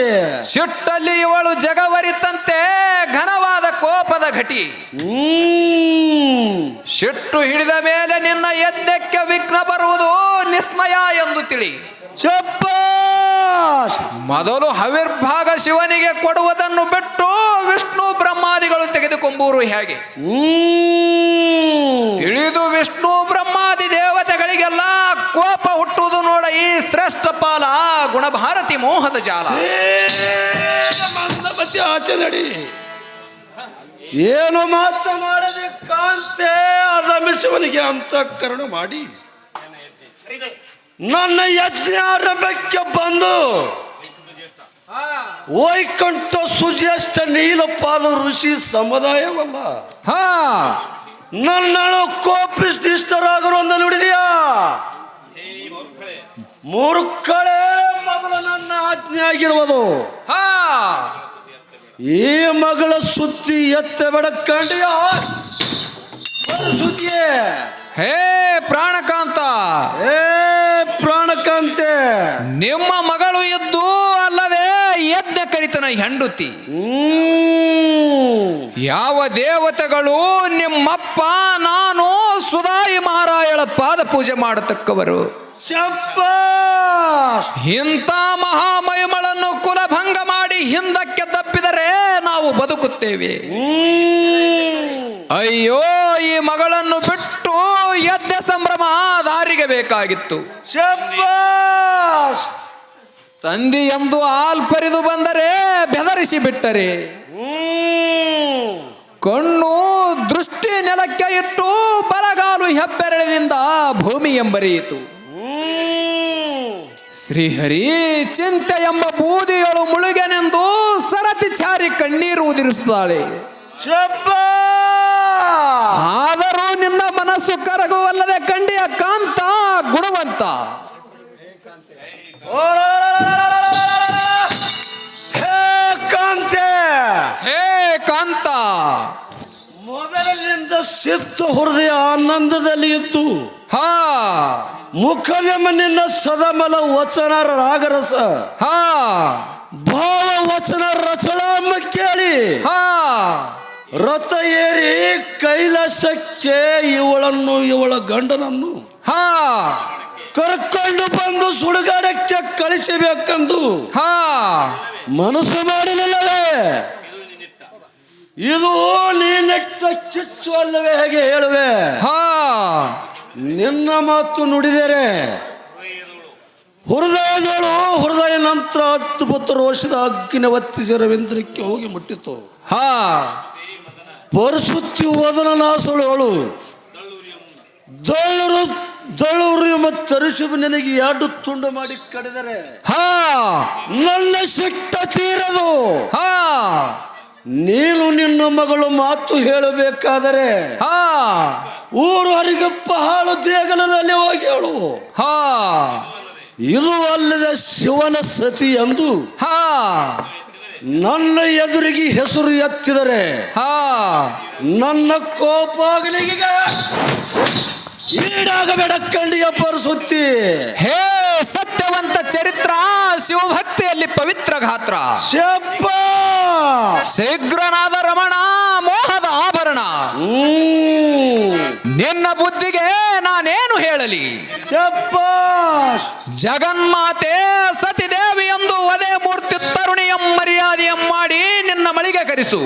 ಸಿಟ್ಟಲ್ಲಿ ಇವಳು ಜಗವರಿತಂತೆ ಘನವಾದ ಕೋಪದ ಘಟಿ. ಸಿಟ್ಟು ಹಿಡಿದ ಮೇಲೆ ನಿನ್ನ ಯಜ್ಞಕ್ಕೆ ವಿಘ್ನ ಬರುವುದು ನಿಸ್ಮಯ ಎಂದು ತಿಳಿ. ಮೊದಲು ಹವಿರ್ಭಾಗ ಶಿವನಿಗೆ ಕೊಡುವುದನ್ನು ಬಿಟ್ಟು ವಿಷ್ಣು ಬ್ರಹ್ಮಾದಿಗಳು ತೆಗೆದುಕೊಂಬುವರು ಹೇಗೆ? ತಿಳಿದು ವಿಷ್ಣು ಬ್ರಹ್ಮಾದಿ ದೇವತೆಗಳಿಗೆಲ್ಲ ಕೋಪ ಹುಟ್ಟುವುದು ನೋಡ ಈ ಶ್ರೇಷ್ಠ ಪಾಲ ಗುಣಭಾರತಿ ಮೋಹದ ಜಾಲ. ಆಚೆ ನಡಿ, ಏನು ಮಾತನಾಡದೆ ಕಾಂತೆ, ಅದನ್ನು ಶಿವನಿಗೆ ಅಂತಃಕರಣ ಮಾಡಿ ನನ್ನ ಯಜ್ಞಾರಂಭಕ್ಕೆ ಬಂದು ವೈಕಂಠ ಸುಜ್ಯೇಷ್ಠ ನೀಲಪಾದ ಋಷಿ ಸಮುದಾಯವಲ್ಲ ನನ್ನಳು ಕೋಪಿಷ್ಠರಾಗರು ಅಂತ ನುಡಿದೆಯಾ? ಮೂರ್ಖಳೇ ಮೊದಲು ನನ್ನ ಆಜ್ಞೆ ಆಗಿರುವುದು. ಈ ಮಗಳ ಸುದ್ದಿ ಎತ್ತ ಬೆಳಕಂಡಿಯ ಸುದ್ದಿಯೇ. ಹೇ ಪ್ರಾಣಕಾಂತ, ಹೇ ಪ್ರಾಣಕಾಂತೆ, ನಿಮ್ಮ ಮಗಳು ಇದ್ದು ಅಲ್ಲದೆ ಈತನ ಹೆಂಡುತಿ. ಯಾವ ದೇವತೆಗಳು ನಿಮ್ಮಪ್ಪ ನಾನು ಸುಧಾಯಿ ಮಹಾರಾಯಳ ಪಾದ ಪೂಜೆ ಮಾಡತಕ್ಕವರು. ಇಂಥ ಮಹಾಮಹಿಮಳನ್ನು ಕುಲಭಂಗ ಮಾಡಿ ಹಿಂದಕ್ಕೆ ತಪ್ಪಿದರೆ ನಾವು ಬದುಕುತ್ತೇವೆ. ಅಯ್ಯೋ, ಈ ಮಗಳನ್ನು ಬಿಟ್ಟು ಯಜ್ಞ ಸಂಭ್ರಮ ದಾರಿಗೆ ಬೇಕಾಗಿತ್ತು. ತಂದಿ ಎಂದು ಆಲ್ಪರಿದು ಬಂದರೆ ಬೆದರಿಸಿ ಬಿಟ್ಟರೆ, ಕಣ್ಣು ದೃಷ್ಟಿ ನೆಲಕ್ಕೆ ಇಟ್ಟು ಬಲಗಾಲು ಹೆಬ್ಬೆರಳಿನಿಂದ ಭೂಮಿ ಎಂಬರಿಯಿತು. ಶ್ರೀಹರಿ ಚಿಂತೆ ಎಂಬ ಬೂದಿಯಳು ಮುಳುಗೆನೆಂದು ಸರತಿ ಚಾರಿ ಕಣ್ಣೀರು ಉದಿರಿಸುತ್ತಾಳೆ. ಆದರೂ ನಿನ್ನ ಮನಸ್ಸು ಕರಗುವಲ್ಲದೆ ಕಂಡಿಯ ಕಾಂತ ಗುಣವಂತ. ಹೇ ಕಾಂತ, ಮೊದಲಿನಿಂದ ಸಿದ್ಧ ಹೃದಯ ಆನಂದದಲ್ಲಿ ಇದ್ದು ಮುಖವೆಂಬ ನಿನ್ನ ಸದಮಲ ವಚನ ರಾಗರಸ ಭಾವ ವಚನ ರಚನಾಮ ಕೇಳಿ ರಥ ಏರಿ ಕೈಲಾಸಕ್ಕೆ ಇವಳನ್ನು ಇವಳ ಗಂಡನನ್ನು ಕರ್ಕೊಂಡು ಬಂದು ಸುಡುಗಾಡಕ್ಕೆ ಕಳಿಸಬೇಕೆಂದು ಮನಸ್ಸು ಮಾಡಲಿಲ್ಲವೇ? ಇದು ನೀನೆಟ್ಟ ಕಿಚ್ಚು ಅಲ್ಲವೇ? ಹೇಗೆ ಹೇಳುವೆ? ನಿನ್ನ ಮಾತು ನುಡಿದರೆ ಹೃದಯ ನಂತರ 10 ವರ್ಷದ ಅಗ್ನಿ ಒತ್ತಿಸಿ ರವೀಂದ್ರಕ್ಕೆ ಹೋಗಿ ಮುಟ್ಟಿತು. ಪರಿಸುತ್ತಿ ವದನ ನಾಸಳು ದಳ್ಳೂರಿ ಮತ್ತು ಅರಿಶುಭ ನಿನಗೆ 2 ತುಂಡು ಮಾಡಿ ಕಡಿದರೆ ನನ್ನ ಸಿಟ್ಟ ತೀರದು. ನೀನು ನಿನ್ನ ಮಗಳು ಮಾತು ಹೇಳಬೇಕಾದರೆ ಊರು ಹರಿಗಪ್ಪ ಹಾಳು ದೇಗಲದಲ್ಲಿ ಹೋಗಿ ಹೇಳು. ಇದು ಅಲ್ಲದೆ ಶಿವನ ಸತಿ ಎಂದು ನನ್ನ ಎದುರಿಗೆ ಹೆಸರು ಎತ್ತಿದರೆ ನನ್ನ ಕೋಪಾಗಲಿಗೆ ಈಡಾಗಬೇಡ ಕಂಡಿಯ ಪರಿಸುತ್ತಿ. ಹೇ ಸತ್ಯವಂತ ಚರಿತ್ರ, ಶಿವಭಕ್ತಿಯಲ್ಲಿ ಪವಿತ್ರ ಗಾತ್ರ, ಶೀಘ್ರನಾದ ರಮಣ, ಮೋಹದ ಆಭರಣ. ನಿನ್ನ ಬುದ್ಧಿಗೆ ನಾನೇನು ಹೇಳಲಿ? ಜಗನ್ಮಾತೆ ಸತಿದೇವಿ ಎಂದು ವದೇ ಮೂರ್ತಿ ತರುಣಿಯಂ ಮರ್ಯಾದೆಯಂ ಮಾಡಿ ನಿನ್ನ ಮಳಿಗೆ ಕರೆಸು.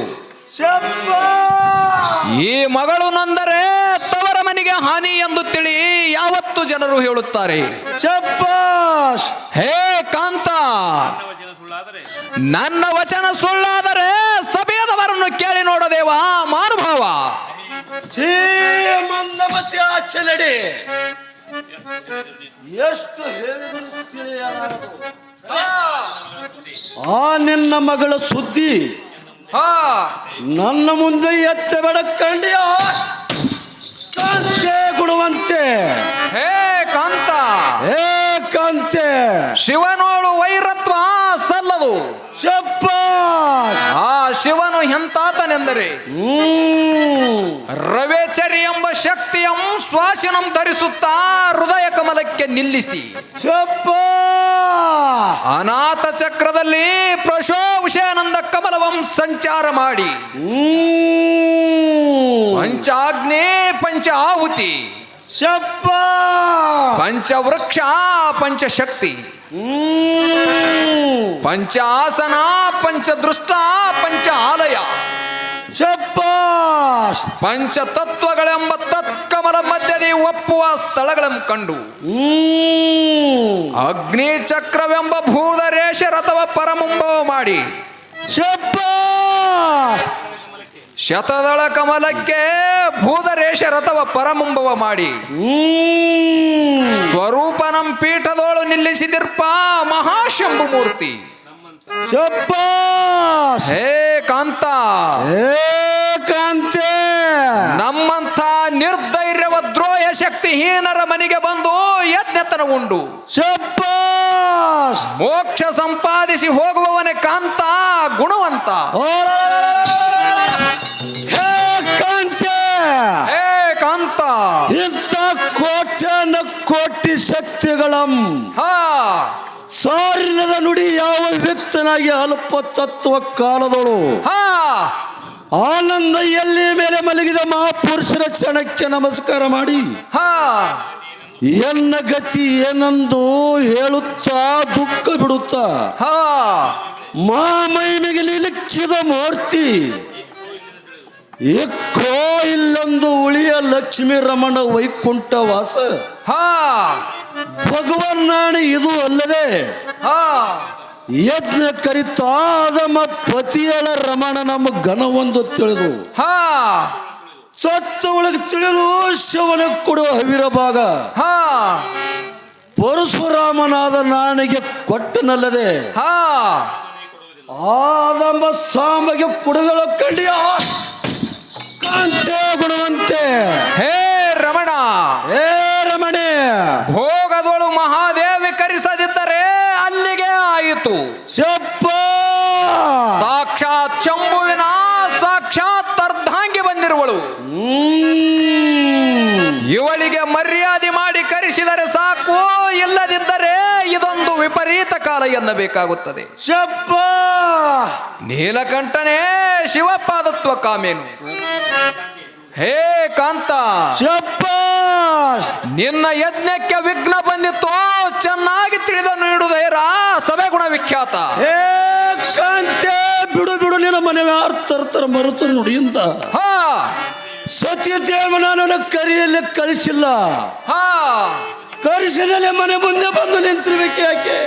ಈ ಮಗಳು ನೊಂದರೆ ತವರ ಮನೆಗೆ ಹಾನಿ ಎಂದು ತಿಳಿ ಯಾವತ್ತು ಜನರು ಹೇಳುತ್ತಾರೆ. ಹೇ ಕಾಂತ, ನನ್ನ ವಚನ ಸುಳ್ಳಾದರೆ ಸಭೆಯದವರನ್ನು ಕೇಳಿ ನೋಡದೇವ ಮಾನುಭಾವ. ಮಂದಮತಿ ಆಚಲಡಿ ಎಷ್ಟು ಹೇಳಿದರೂ ತಿಳಿಯಲಾರದು. ಆ ನಿನ್ನ ಮಗಳ ಸುದ್ದಿ ನನ್ನ ಮುಂದೆ ಎತ್ತಬೇಡ ಕಂಡಿಯ ಕಾಂತೆ ಗುಣವಂತೆ. ಹೇ ಕಾಂತ, ಹೇ ಕಾಂತೆ, ಶಿವನೋಳು ವೈರತ್ವ ಸಲ್ಲದು. ಆ ಶಿವನು ಎಂತಾತನೆಂದರೆ ರವೇಚರಿ ಎಂಬ ಶಕ್ತಿಯಂ ಶ್ವಾಸನಂ ಧರಿಸುತ್ತಾ ಹೃದಯ ಕಮಲಕ್ಕೆ ನಿಲ್ಲಿಸಿ ಅನಾಥ ಚಕ್ರದಲ್ಲಿ ಪ್ರಶೋಭಾನಂದ ಕಮಲವಂ ಸಂಚಾರ ಮಾಡಿ ಪಂಚಾಗ್ನಿ ಪಂಚ ಆಹುತಿ ಪಂಚವೃಕ್ಷ ಪಂಚಶಕ್ತಿ ಪಂಚ ಆಸನ ಪಂಚದೃಷ್ಟ ಪಂಚ ಆಲಯ ಪಂಚತತ್ವಗಳೆಂಬ ತತ್ಕಮಲ ಮಧ್ಯದಲ್ಲಿ ಒಪ್ಪುವ ಸ್ಥಳಗಳನ್ನು ಕಂಡು ಅಗ್ನಿ ಚಕ್ರವೆಂಬ ಭೂದರೇಶ ರಥವ ಪರಮುಂಭವ ಮಾಡಿ ಶತದಳ ಕಮಲಕ್ಕೆ ಭೂದರೇಶ ರಥವ ಪರಮುಂಭವ ಮಾಡಿ ಸ್ವರೂಪನಂ ಪೀಠದೋಳು ನಿಲ್ಲಿಸಿದಿರ್ಪ ಮಹಾಶಂಭು ಮೂರ್ತಿ. ಹೇ ಕಾಂತ, ಹೇ ಕಾಂತೆ, ನಮ್ಮಂಥ ನಿರ್ಧೈರ್ಯವ ದ್ರೋಹ ಶಕ್ತಿಹೀನರ ಮನೆಗೆ ಬಂದು ಯಜ್ಞತನ ಉಂಡು ಮೋಕ್ಷ ಸಂಪಾದಿಸಿ ಹೋಗುವವನೇ ಕಾಂತ ಗುಣವಂತ. ಹೇ ಕಾಂತೆ, ಹೇ ಕಾಂತ, ಇಂಥ ಕೋಟ್ಯಾನ ಕೋಟಿ ಶಕ್ತಿಗಳಂ ಸಾರಿಲ್ಲದ ನುಡಿ ಯಾವ ವ್ಯಕ್ತನಾಗಿ ಅಲ್ಪ ತತ್ವ ಕಾಲದಳು ಹಾ ಆನಂದ ಎಲ್ಲಿ ಮೇಲೆ ಮಲಗಿದ ಮಹಾಪುರುಷರ ಕ್ಷಣಕ್ಕೆ ನಮಸ್ಕಾರ ಮಾಡಿ ಹಾ ಎನ್ನ ಗತಿ ಏನೆಂದು ಹೇಳುತ್ತಾ ದುಃಖ ಬಿಡುತ್ತಾ ಹಾ ಮೈಮಿಗೆ ನಿಲುಕಿದ ಮೂರ್ತಿ ಎಕ್ಕೋ ಇಲ್ಲೊಂದು ಉಳಿಯ ಲಕ್ಷ್ಮೀ ರಮಣ ವೈಕುಂಠ ವಾಸ ಹಾ ಭಗವನ್ನಾಣಿ ಇದು ಅಲ್ಲದೆ ಹಾ ಯಜ್ಞ ಕರಿತಾದಮ ಪತಿಯಳ ರಮಣ ನಮ್ಮ ಘನವೊಂದು ತಿಳಿದು ಹಾ ಸತ್ತ ಒಳಗೆ ತಿಳಿದು ಶಿವನ ಕೊಡುವ ಹವಿರ ಭಾಗ ಹಾ ಪರಶುರಾಮನಾದ ನಾಣಿಗೆ ಕೊಟ್ಟನಲ್ಲದೆ ಹಾ ಆದಮ ಸಾಂಬಗೆ ಕುಡಿದಳ ಕಂಡಿಯ ಕಾಂತೆ ಗುಣವಂತೆ ಹೇ ರಮಣ ಹೇ ರಮಣೆ ಭೋಗದೊಳು ಮಹಾದೇವಿ ಕರೆಸದಿದ್ದರೆ ಅಲ್ಲಿಗೆ ಆಯಿತು ಶಪ್ಪ ಸಾಕ್ಷಾತ್ ಶಂಭುವಿನ ಸಾಕ್ಷಾತ್ ಅರ್ಧಾಂಗಿ ಬಂದಿರುವಳು ಇವಳಿಗೆ ಮರ್ಯಾದೆ ಮಾಡಿ ಕರೆಸಿದರೆ ಸಾಕು ಇಲ್ಲದಿದ್ದರೆ ಇದೊಂದು ವಿಪರೀತ ಕಾಲ ಎನ್ನಬೇಕಾಗುತ್ತದೆ ಶಪ್ಪ ನೀಲಕಂಠನೇ ಶಿವಪಾದತ್ವ ಕಾಮೇನು ಹೇ ಕಾಂತ ಶಪ್ಪ ನಿನ್ನ ಯಜ್ಞಕ್ಕೆ ವಿಘ್ನ ಬಂದಿತ್ತು ಚೆನ್ನಾಗಿ ತಿಳಿದು ನೀಡುವುದೇರ ಸಭೆ ಗುಣ ವಿಖ್ಯಾತ ಹೇ ಕಾಂತೆ ಬಿಡು ಬಿಡು ನಿನ್ನ ಮನೆ ತರ್ತರ ಮರುತು ನುಡಿಯಿಂದ ಹಾ ಸತ್ಯದೇವ ನಾನು ಕರಿಯಲ್ಲಿ ಕಳಿಸಿಲ್ಲ ಹಾ ಕಳಿಸಿದಲ್ಲಿ ಮನೆ ಮುಂದೆ ಬಂದು ನಿಂತಿರ್ಬೇಕು ಯಾಕೆ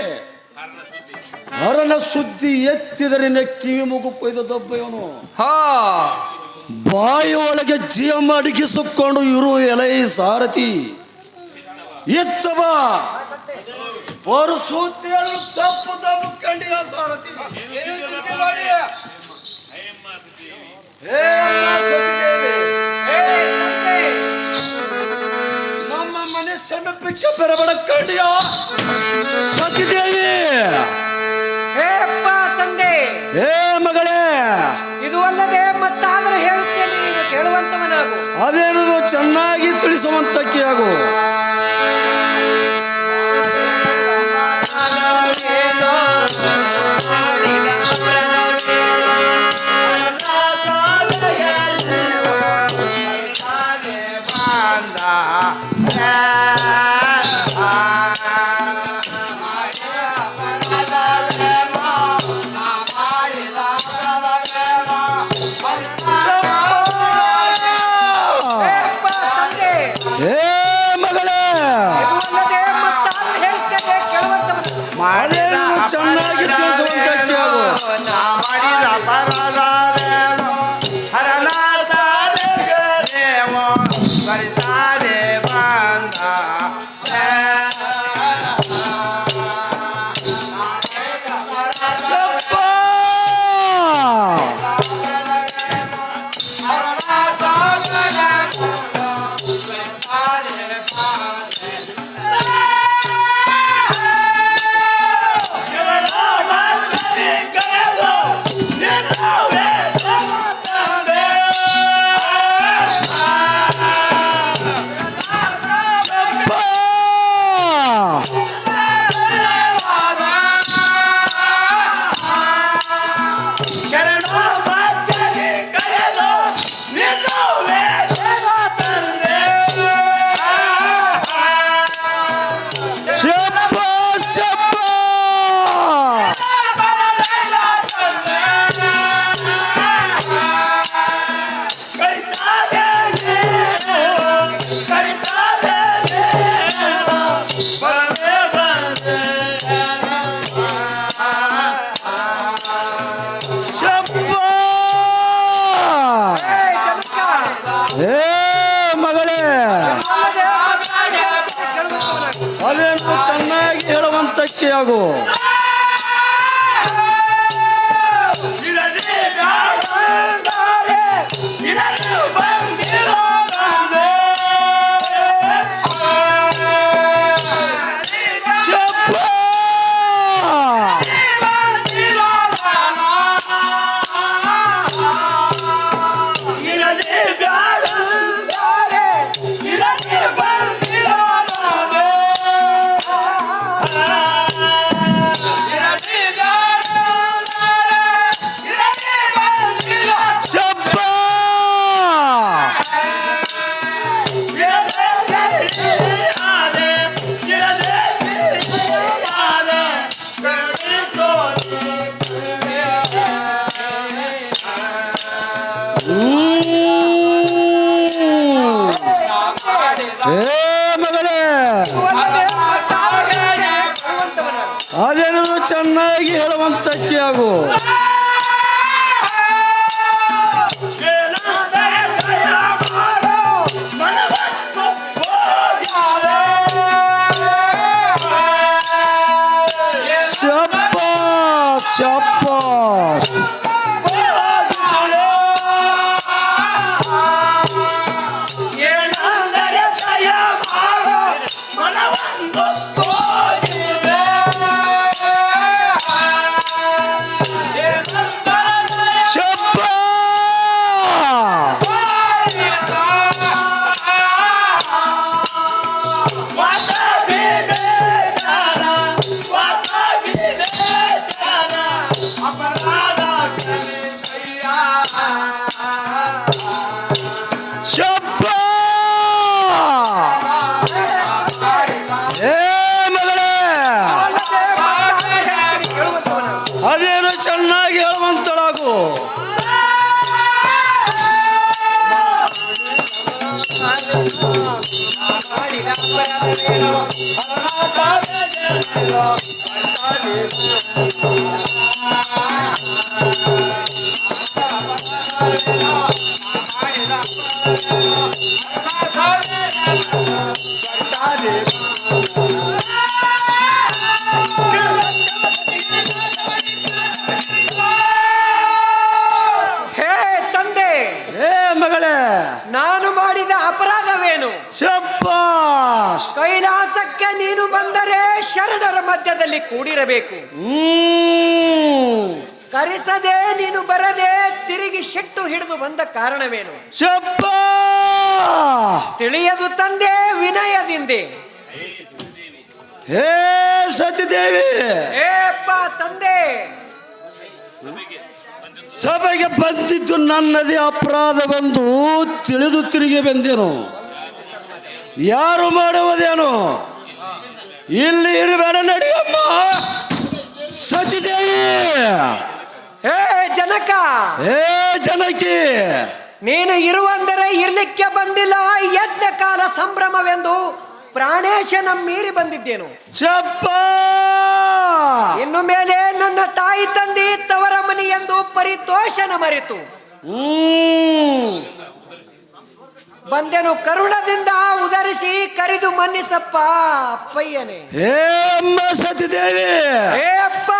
ಹರನ ಸುದ್ದಿ ಎತ್ತಿದರೆ ಕಿವಿ ಮುಗು ಕೊಯ್ದ ದೊಬ್ಬ ಇವನು ಹಾ ಬಾಯಿ ಒಳಗೆ ಜೀವ ಮಡಗಿಸಿಕೊಂಡು ಇರು ಎಲೈ ಸಾರಥಿ ಎತ್ತ ಬಾ ಪರಸೂತಿ ತಪ್ಪು ತಪ್ಪು ಕಂಡಿಯ ಸಾರಥಿ ಹೇ ಸತಿದೇವಿ, ನಮ್ಮ ಮನೆ ಸಮೀಪಕ್ಕೆ ಬರಬೇಡ ಕಂಡಿಯ ಸತಿದೇವಿ. ಹೇ ಅಪ್ಪ ತಂದೆ, ಹೇ ಮಗಳೇ, ಇದು ಅಲ್ಲದೆ ಮತ್ತಾದರೂ ಹೇಳುತ್ತೇನೆ, ನೀನು ಕೇಳುವಂತವನಾಗು. ಅದೇನದು ಚೆನ್ನಾಗಿ ತಿಳಿಸುವಂತಕ್ಕೆ ಆಗು. ಚೆನ್ನಾಗಿ ತಿಳಿಸುವಂತಕ್ಕೆ ಆಗು. ಅದೇನು ಚೆನ್ನಾಗಿ ಹೇಳುವಂತಕ್ಕೆ ಆಗು. ಏ ಮಗಳೇ, ಅದೇನು ಚೆನ್ನಾಗಿ ಹೇಳುವಂತಕ್ಕೆ ಆಗು. ಶಾಬಾಷ್. ಅದೇನು ಚೆನ್ನಾಗಿ ಹೇಳುವಂತಳಾಗು. ಹೇ ತಂದೆ, ಏ ಮಗಳೇ, ನಾನು ಮಾಡಿದ ಅಪರಾಧವೇನು? ಶಾಬಾಷ್. ಕೈಲಾಸಕ್ಕೆ ನೀನು ಬಂದರೆ ಶರಣರ ಮಧ್ಯದಲ್ಲಿ ಕೂಡಿರಬೇಕು. ಕರೆಸದೆ ನೀನು ಬರದೆ ತಿರುಗಿ ಶೆಟ್ಟು ಹಿಡಿದು ಬಂದ ಕಾರಣವೇನು? ಶಾಬಾಷ್. ತಿಳಿಯದು ತಂದೆ ವಿನಯದಿಂದೆ. ಹೇ ಸತಿದೇವಿ, ಏಪ್ಪ ತಂದೆ, ಸಭೆಗೆ ಬಂದಿದ್ದು ನನ್ನದೇ ಅಪರಾಧವೆಂದು ತಿಳಿದು ತಿರುಗಿ ಬಂದೇನು. ಯಾರು ಮಾಡುವುದೇನು? ಇಲ್ಲಿ ಇರಬೇಡ, ನಡಿಯಮ್ಮ ಸತಿದೇವಿ. ಹೇ ಜನಕ, ಹೇ ಜನಕಿ, ನೀನು ಇರುವಂದರೆ ಇರ್ಲಿಕ್ಕೆ ಬಂದಿಲ್ಲ. ಯಜ್ಞ ಕಾಲ ಸಂಭ್ರಮವೆಂದು ಪ್ರಾಣೇಶನ ಮೀರಿ ಬಂದಿದ್ದೇನು. ಇನ್ನು ಮೇಲೆ ನನ್ನ ತಾಯಿ ತಂದೆ ತವರ ಮನಿ ಎಂದು ಪರಿತೋಷನ ಮರೆತು ಬಂದೆನು. ಕರುಣದಿಂದ ಉದರಿಸಿ ಕರೆದು ಮನ್ನಿಸಪ್ಪ ಅಪ್ಪಯ್ಯನೇ. ಹೇ ಅಮ್ಮ ಸತಿದೇವಿ, ಹೇ ಅಪ್ಪ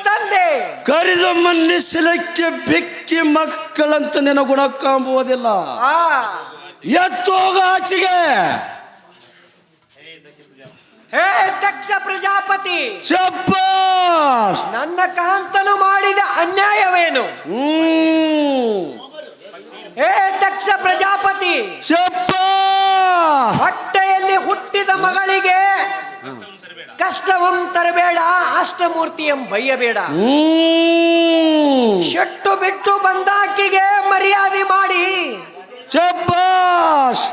ತಂದೆ, ಕರೆದು ಮನ್ನಿಸಲಿಕ್ಕೆ ಬಿಕ್ಕಿ ಮಕ್ಕಳಂತ ನಿನ್ನ ಗುಣ ಕಾಂಬುವುದಿಲ್ಲ. ಎತ್ತೋಗ ಆಚೆಗೆ. ಹೇ ದಕ್ಷ ಪ್ರಜಾಪತಿ, ಶಾಬಾಷ್. ನನ್ನ ಕಾಂತನು ಮಾಡಿದ ಅನ್ಯಾಯವೇನು? ಹೇ ದಕ್ಷ ಪ್ರಜಾಪತಿ, ಶಾಬಾಷ್. ಹೊಟ್ಟೆಯಲ್ಲಿ ಹುಟ್ಟಿದ ಮಗಳಿಗೆ ಕಷ್ಟವಂ ತರಬೇಡ, ಅಷ್ಟಮೂರ್ತಿಯಂ ಬಯ್ಯಬೇಡ. ಶೆಟ್ಟು ಬಿಟ್ಟು ಬಂದಾಕಿಗೆ ಮರ್ಯಾದೆ ಮಾಡಿ. ಶಾಬಾಷ್.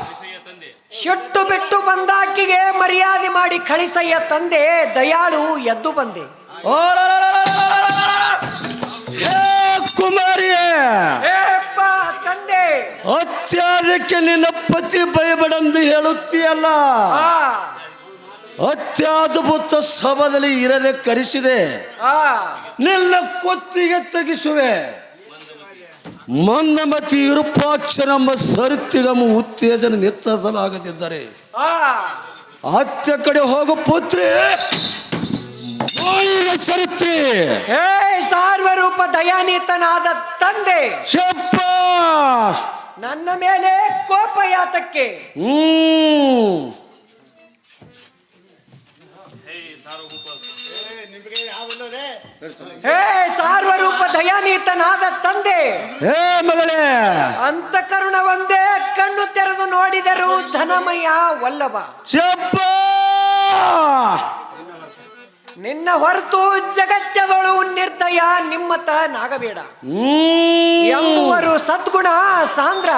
ಶೆಟ್ಟು ಬಿಟ್ಟು ಬಂದಾಕಿಗೆ ಮರ್ಯಾದೆ ಮಾಡಿ ಕಳಿಸಯ್ಯ ತಂದೆ. ದಯಾಳು ಎದ್ದು ಬಂದೆ. ಕುಮಾರಿಯೇ, ಏಪ್ಪ ತಂದೆ, ಅತ್ಯಾದಕ್ಕೆ ನಿನ್ನ ಪತಿ ಭಯಬೇಡೆಂದು ಹೇಳುತ್ತೀಯಲ್ಲ. ಅತ್ಯದ್ಭುತ ಸಭದಲ್ಲಿ ಇರದೆ ಕರೆಸಿದೆ. ನಿನ್ನ ಕೊತ್ತಿಗೆ ತೆಗಿಸುವೆ. ಮಂದಮತಿ ವಿರೂಪಾಕ್ಷನೆಂಬ ಸರಿತಿಗಮ ಉತ್ತೇಜನ ನಿತ್ತಸಲಾಗದಿದ್ದರೆ ಅತ್ಯ ಕಡೆ ಹೋಗು ಪುತ್ರಿ. ಚರಿತ್ರೆ. ಹೇ ಸಾರ್ವರೂಪ ದಯಾನೀತನಾದ ತಂದೆ, ಶಾಬಾಷ್. ನನ್ನ ಮೇಲೆ ಕೋಪ ಯಾತಕ್ಕೆ? ಹೇ ಸಾರ್ವರೂಪ ದಯಾನೀತನಾದ ತಂದೆ, ಹೇ ಮಗಳೇ, ಅಂತಃಕರಣ ಒಂದೇ ಕಣ್ಣು ತೆರೆದು ನೋಡಿದರು ಧನಮಯ ವಲ್ಲಭ. ನಿನ್ನ ಹೊರತು ಜಗತ್ತದೊಳು ನಿರ್ದಯ ನಿಮ್ಮತ ನಾಗಬೇಡ ಎಂಬುವರು ಸದ್ಗುಣ ಸಾಂದ್ರ.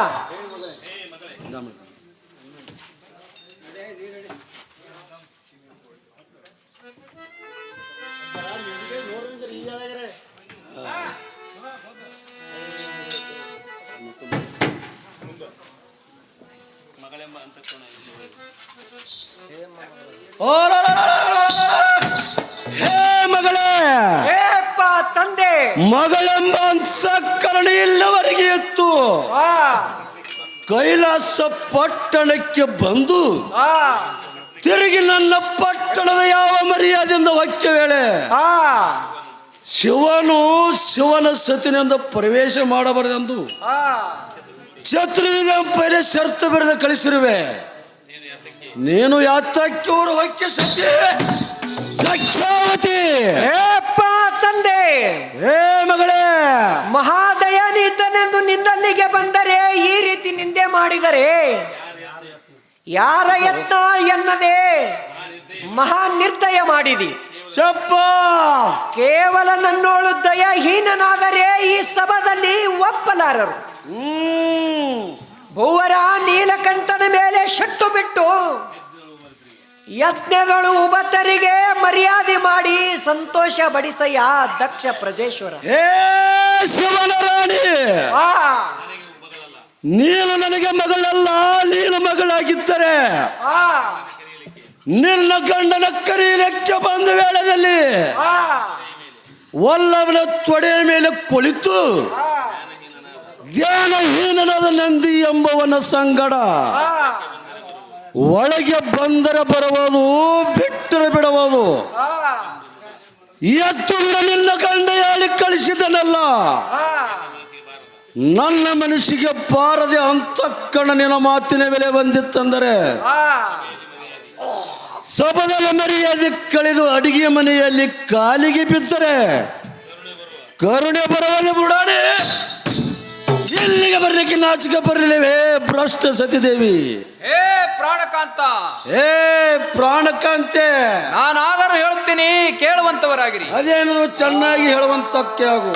ಹೇ ಮಗಳೇ, ಏಪ್ಪ ತಂದೆ, ಮಗಳೆಂಬ ಅಂತಃಕರಣಿ ಇಲ್ಲವರೆಗೆ ಇತ್ತು. ಆ ಕೈಲಾಸ ಪಟ್ಟಣಕ್ಕೆ ಬಂದು ಆ ತಿರುಗಿ ನನ್ನ ಪಟ್ಟಣದ ಯಾವ ಮರ್ಯಾದೆಯಿಂದ ಹೊಕ್ಕ ವೇಳೆ ಆ ಶಿವನ ಸತಿನಿಂದ ಪ್ರವೇಶ ಮಾಡಬಾರದೆಂದು ಆ ಛತ್ರದಿಂದ ಪೈಲೆ ಶರ್ತ ಬರೆದ ಕಳಿಸಿರುವೆ. ನೀನು ಯಾತಕ್ಕಿವರು ಹೊಕ್ಕೆ ಸತಿ ದಕ್ಷಾವತಿ. ಏಪ್ಪ ತಂದೆ, ಹೇ ಮಗಳೇ, ಮಹಾದಯನಿದ್ದನೆಂದು ನಿನ್ನಲ್ಲಿಗೆ ಬಂದರೆ ಈ ರೀತಿ ನಿಂದೆ ಮಾಡಿದರೆ ಯಾರ ಯತ್ನ ಎನ್ನದೆ ಮಹಾ ನಿರ್ದಯ ಮಾಡಿದಿ. ಚಪ್ಪ ಕೇವಲ ನನ್ನೋಳು ದಯಹೀನನಾದರೆ ಈ ಸಭದಲ್ಲಿ ಒಪ್ಪಲಾರರು. ಭೂವರ ನೀಲಕಂಠನ ಮೇಲೆ ಶೆಟ್ಟು ಬಿಟ್ಟು ಯತ್ನಗಳು ಉಬತ್ತರಿಗೆ ಮರ್ಯಾದೆ ಮಾಡಿ ಸಂತೋಷ ಬಡಿಸಯ್ಯ ದಕ್ಷ ಪ್ರಜೇಶ್ವರ. ಹೇ ಶಿವನ ರಾಣಿ, ಆ ನೀನು ನನಗೆ ಮಗಳಲ್ಲ, ನೀನು ಮಗಳಾಗಿದ್ದರೆ ಆ ನಿನ್ನ ಗಂಡನ ಕರೀಲಕ್ಕೆ ಬಂದ ವೇಳೆಯಲ್ಲಿ ಆ ವಲ್ಲಭನ ತೊಡೆಯ ಮೇಲೆ ಕುಳಿತು ಧ್ಯಾನಹೀನನಾದ ನಂದಿ ಎಂಬವನ ಸಂಗಡ ಒಳಗೆ ಬಂದರೆ ಬರಬಹುದು, ಬಿಟ್ಟರೆ ಬಿಡಬಹುದು. ಎತ್ತು ನಿನ್ನ ಗಂಡ ಹೇಳಿ ಕಳಿಸಿದನಲ್ಲ, ನನ್ನ ಮನಸ್ಸಿಗೆ ಬಾರದೆ ಅಂತಃಕರಣಿನ ಮಾತಿನ ಬೆಲೆ ಬಂದಿತ್ತಂದರೆ ಸಭದಲ್ಲಿ ಮರ್ಯಾದೆ ಕಳೆದು ಅಡಿಗೆ ಮನೆಯಲ್ಲಿ ಕಾಲಿಗೆ ಬಿದ್ದರೆ ಕರುಣೆ ಬರವಲ್ಲ ಬುಡಾಣೆ. ಇಲ್ಲಿಗೆ ಬರ್ಲಿಕ್ಕೆ ನಾಚಿಕೆ ಬರಲಿಲ್ಲವೇ ಭ್ರಷ್ಟ ಸತಿದೇವಿ? ಹೇ ಪ್ರಾಣಕಾಂತ, ಏ ಪ್ರಾಣಕಾಂತೆ, ನಾನಾದರೂ ಹೇಳುತ್ತೀನಿ, ಕೇಳುವಂತವರಾಗಿರಿ. ಅದೇನು ಚೆನ್ನಾಗಿ ಹೇಳುವಂತಕ್ಕೆ ಆಗು.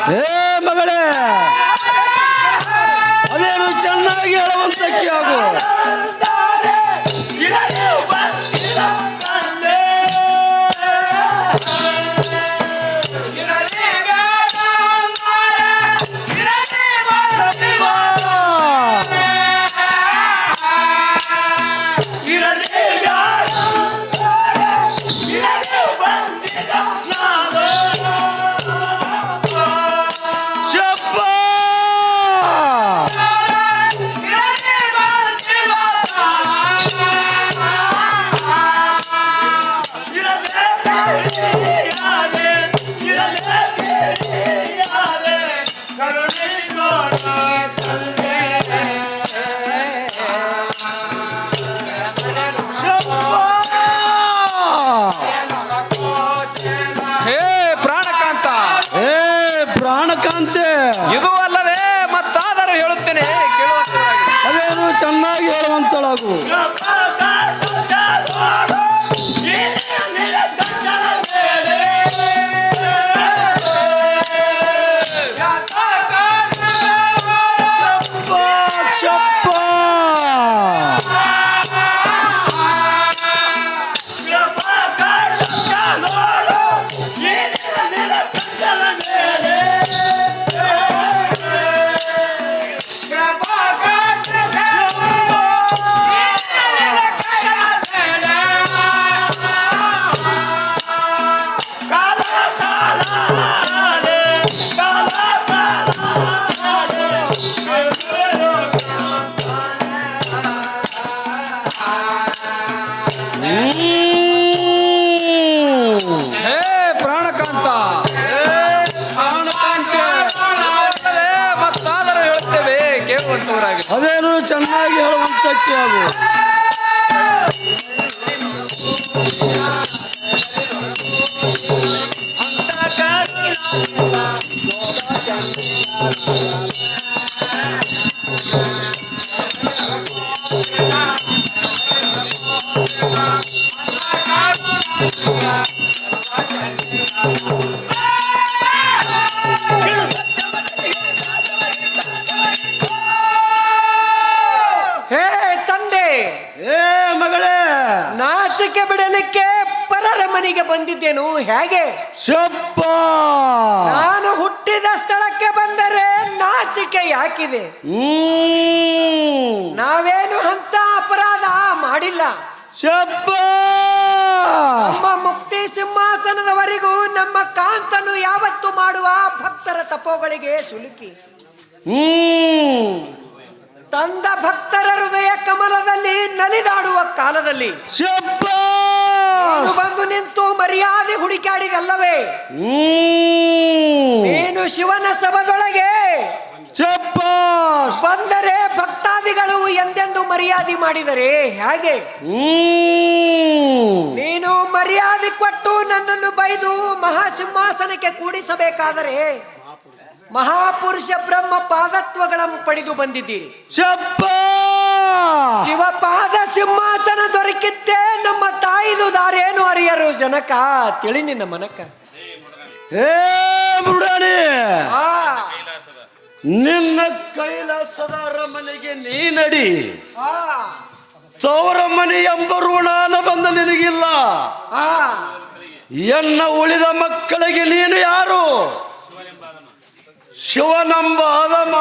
ಹೇ ಮಗಳೇ, ಅದೇನು ಚೆನ್ನಾಗಿ ಹೇಳುವಂತಕ್ಕೆ ಆಗು. ಪ್ರಾಣಕಾಂತೆ. ಇದು ಅಲ್ಲದೆ ಮತ್ತಾದರೂ ಹೇಳುತ್ತೇನೆ ಕೇಳುವಂತವರಾಗಿ. ಅದೇನು ಚೆನ್ನಾಗಿ ಹೇಳುವಂತಳಾಗು. ಅದೇನು ಚೆನ್ನಾಗಿ ಹೇಳುವಂತಕ್ಕೆ ಆಗು. ನಾಚಿಕೆ ಬಿಡಲಿಕ್ಕೆ ಪರರ ಮನೆಗೆ ಬಂದಿದ್ದೇನು ಹೇಗೆ? ಶಬ್ಬ, ನಾನು ಹುಟ್ಟಿದ ಸ್ಥಳಕ್ಕೆ ಬಂದರೆ ನಾಚಿಕೆ ಯಾಕಿದೆ? ನಾವೇನು ಅಂತ ಅಪರಾಧ ಮಾಡಿಲ್ಲ. ಶಬ್ಬ, ನಮ್ಮ ಮುಕ್ತಿ ಸಿಂಹಾಸನದವರೆಗೂ ನಮ್ಮ ಕಾಂತನು ಯಾವತ್ತು ಮಾಡುವ ಭಕ್ತರ ತಪೋಗಳಿಗೆ ಸುಲುಕಿ ತಂದ ಭಕ್ತರ ಹೃದಯ ಕಮಲದಲ್ಲಿ ನಲಿದಾಡುವ ಕಾಲದಲ್ಲಿ ಬಂದು ನಿಂತು ಮರ್ಯಾದೆ ಹುಡುಕಾಡಿದಲ್ಲವೇ? ನೀನು ಶಿವನ ಸಭದೊಳಗೆ ಬಂದರೆ ಭಕ್ತಾದಿಗಳು ಎಂದೆಂದು ಮರ್ಯಾದೆ ಮಾಡಿದರೆ ಹೇಗೆ? ನೀನು ಮರ್ಯಾದೆ ಕೊಟ್ಟು ನನ್ನನ್ನು ಬೈದು ಮಹಾಸಿಂಹಾಸನಕ್ಕೆ ಕೂಡಿಸಬೇಕಾದರೆ ಮಹಾಪುರುಷ ಬ್ರಹ್ಮ ಪಾದತ್ವಗಳನ್ನು ಪಡೆದು ಬಂದಿದ್ದೀರಿ. ಶಿವಪಾದ ಸಿಂಹಾಸನ ದೊರಕಿದ್ದೆ ನಮ್ಮ ತಾಯಿದು ದಾರೇನು ಅರಿಯರು ಜನಕ ತಿಳಿ ನಿನ್ನ ಮನಕ. ಹೇ ಮುರಾರಿ, ನಿನ್ನ ಕೈಲಾಸದ ಅರಮನೆಗೆ ನೀ ನಡಿ. ತವರ ಮನೆ ಎಂಬ ಋಣಾನ ಬಂದ ನಿನಗಿಲ್ಲ. ಎನ್ನ ಉಳಿದ ಮಕ್ಕಳಿಗೆ ನೀನು ಯಾರು? ಶಿವನಂಬ ಆದಮ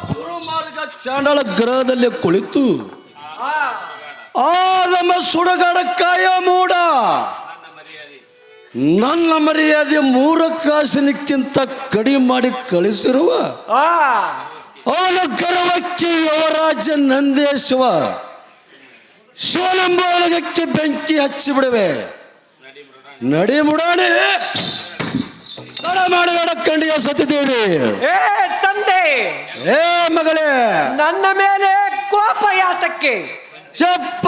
ಗುರುಮಾರ್ಗ ಚಾಂಡಳ ಗ್ರಹದಲ್ಲಿ ಕುಳಿತು ಆದಮ ಸುಡಗಡಕ್ಕಾಯ ಮೂಡ ನನ್ನ ಮರ್ಯಾದೆ 3 ಕಾಸಿನಕ್ಕಿಂತ ಕಡಿಮೆ ಮಾಡಿ ಕಳಿಸಿರುವ ಅವನ ಗರ್ವಕ್ಕೆ ಯುವರಾಜ ನಂದೇಶ್ವ ಶಿವನಂಬ ಒಳಗಕ್ಕೆ ಬೆಂಕಿ ಹಚ್ಚಿ ಬಿಡುವೆ. ನಡಿ ಮುಡಾಣಿ, ತಡ ಮಾಡಬೇಡ ಕಂಡಿಯ ಸತಿದೇವಿ. ಏ ತಂದೆ, ಏ ಮಗಳೇ, ನನ್ನ ಮೇಲೆ ಕೋಪ ಯಾತಕ್ಕೆ? ಚಪ್ಪ,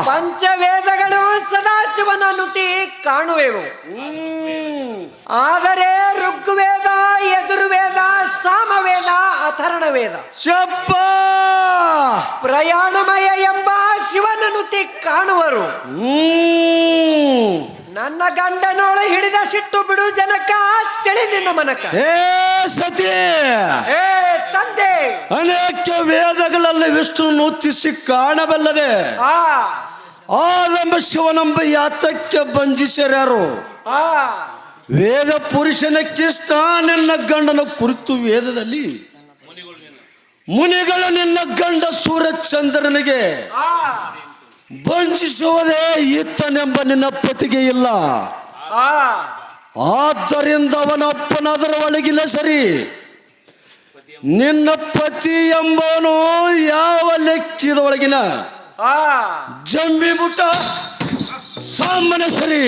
ಪಂಚವೇದಗಳು ಸದಾಶಿವನ ನುತಿ ಕಾಣುವೆವು. ಆದರೆ ಋಗ್ವೇದ, ಯಜುರ್ವೇದ, ಸಾಮವೇದ, ಅಥರ್ಣ ವೇದ ಚಪ್ಪ ಪ್ರಯಾಣಮಯ ಎಂಬ ಶಿವನ ನುತಿ ಕಾಣುವರು. ನನ್ನ ಗಂಡನೋಳು ಹಿಡಿದ ಸಿಟ್ಟು ಬಿಡು ಜನಕ ತಿಳಿ ನಿನ್ನ ಮನಕ. ಹೇ ಸತಿ, ಏ ತಂದೆ, ಅನೇಕ ವೇದಗಳಲ್ಲಿ ವಿಷ್ಣು ನೂತಿಸಿ ಕಾಣಬಲ್ಲದೆ ಆದಂಬ ಶಿವನಂಬ ಯಾತಕ್ಕೆ ಬಂಧಿಸ್ಯಾರು? ವೇದ ಪುರುಷನ ಕಿಷ್ಟ ನಿನ್ನ ಗಂಡನ ಕುರಿತು ವೇದದಲ್ಲಿ ಮುನಿಗಳು ನಿನ್ನ ಗಂಡ ಸೂರ್ಯಚಂದ್ರನಿಗೆ ಬಂಧಿಸುವುದೇ ಈತನೆಂಬ ನಿನ್ನ ಪತಿಗೆ ಇಲ್ಲ. ಆದ್ದರಿಂದ ಅವನಪ್ಪನಾದರ ಒಳಗಿಲ್ಲ ಸರಿ. ನಿನ್ನ ಪತಿ ಎಂಬವನು ಯಾವ ಲೆಕ್ಕಿದ ಒಳಗಿನ ಜಂಬಿಬುಟ ಸಾಮಾನ್ಯ ಸರಿ.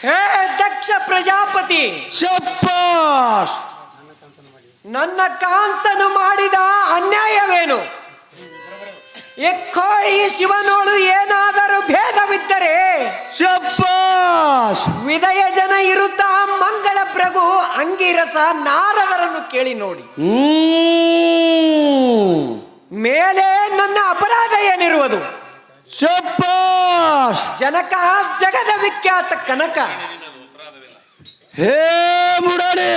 ಹೇ ದಕ್ಷ ಪ್ರಜಾಪತಿ, ಶಬ್ಬಾಷ್, ನನ್ನ ಕಾಂತನು ಮಾಡಿದ ಅನ್ಯಾಯವೇನು? ಎಕ್ಕೋ ಈ ಶಿವನೋಳು ಏನಾದರೂ ಭೇದವಿದ್ದರೆ ಶಬ್ಬಾಸ್ ವಿದಯ ಜನ ಇರುತ್ತ ಮಂಗಳ ಪ್ರಭು ಅಂಗಿರಸ ನಾರದರನ್ನು ಕೇಳಿ ನೋಡಿ. ಮೇಲೆ ನನ್ನ ಅಪರಾಧ ಏನಿರುವುದು? ಶಬ್ಬಾಸ್ ಜನಕ ಜಗದ ವಿಖ್ಯಾತ ಕನಕ. ಹೇ ಮುಡಾಡಿ,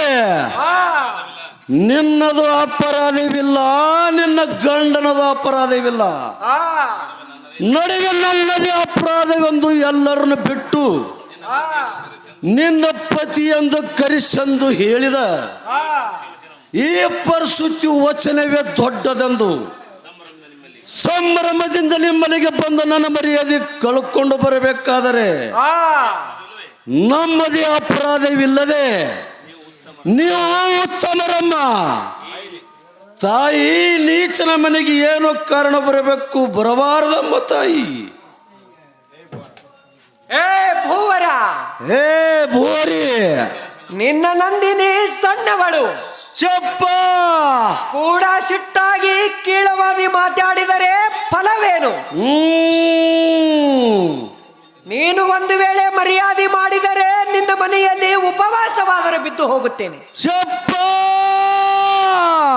ನಿನ್ನದು ಅಪರಾಧವಿಲ್ಲ, ನಿನ್ನ ಗಂಡನದು ಅಪರಾಧವಿಲ್ಲ. ನಡೆಗೆ ನನ್ನದೇ ಅಪರಾಧವೆಂದು ಎಲ್ಲರನ್ನು ಬಿಟ್ಟು ನಿನ್ನ ಪತಿಯೆಂದು ಕರೆಸೆಂದು ಹೇಳಿದ ಈ ಪರಿಸ್ಥಿತಿ ವಚನವೇ ದೊಡ್ಡದೆಂದು ಸಂಭ್ರಮದಿಂದ ನಿಮ್ಮಲ್ಲಿಗೆ ಬಂದು ನನ್ನ ಮರ್ಯಾದೆ ಕಳ್ಕೊಂಡು ಬರಬೇಕಾದರೆ ನಮ್ಮದೇ ಅಪರಾಧವಿಲ್ಲದೆ ನೀವು ಉತ್ತಮರಮ್ಮ. ತಾಯಿ ನೀಚನ ಮನೆಗೆ ಏನು ಕಾರಣ ಬರಬೇಕು? ಬರಬಾರದಮ್ಮ ತಾಯಿ. ಏ ಭೂವರ, ಹೇ ಭೂರಿ, ನಿನ್ನ ನಂದಿನಿ ಸಣ್ಣವಳು ಚಪ್ಪ ಕೂಡ ಸಿಟ್ಟಾಗಿ ಕೀಳವಾದಿ ಮಾತಾಡಿದರೆ ಫಲವೇನು? ನೀನು ಒಂದು ವೇಳೆ ಮರ್ಯಾದೆ ಮಾಡಿದರೆ ನಿನ್ನ ಮನೆಯಲ್ಲಿ ಉಪವಾಸವಾದರೆ ಬಿದ್ದು ಹೋಗುತ್ತೇನೆ.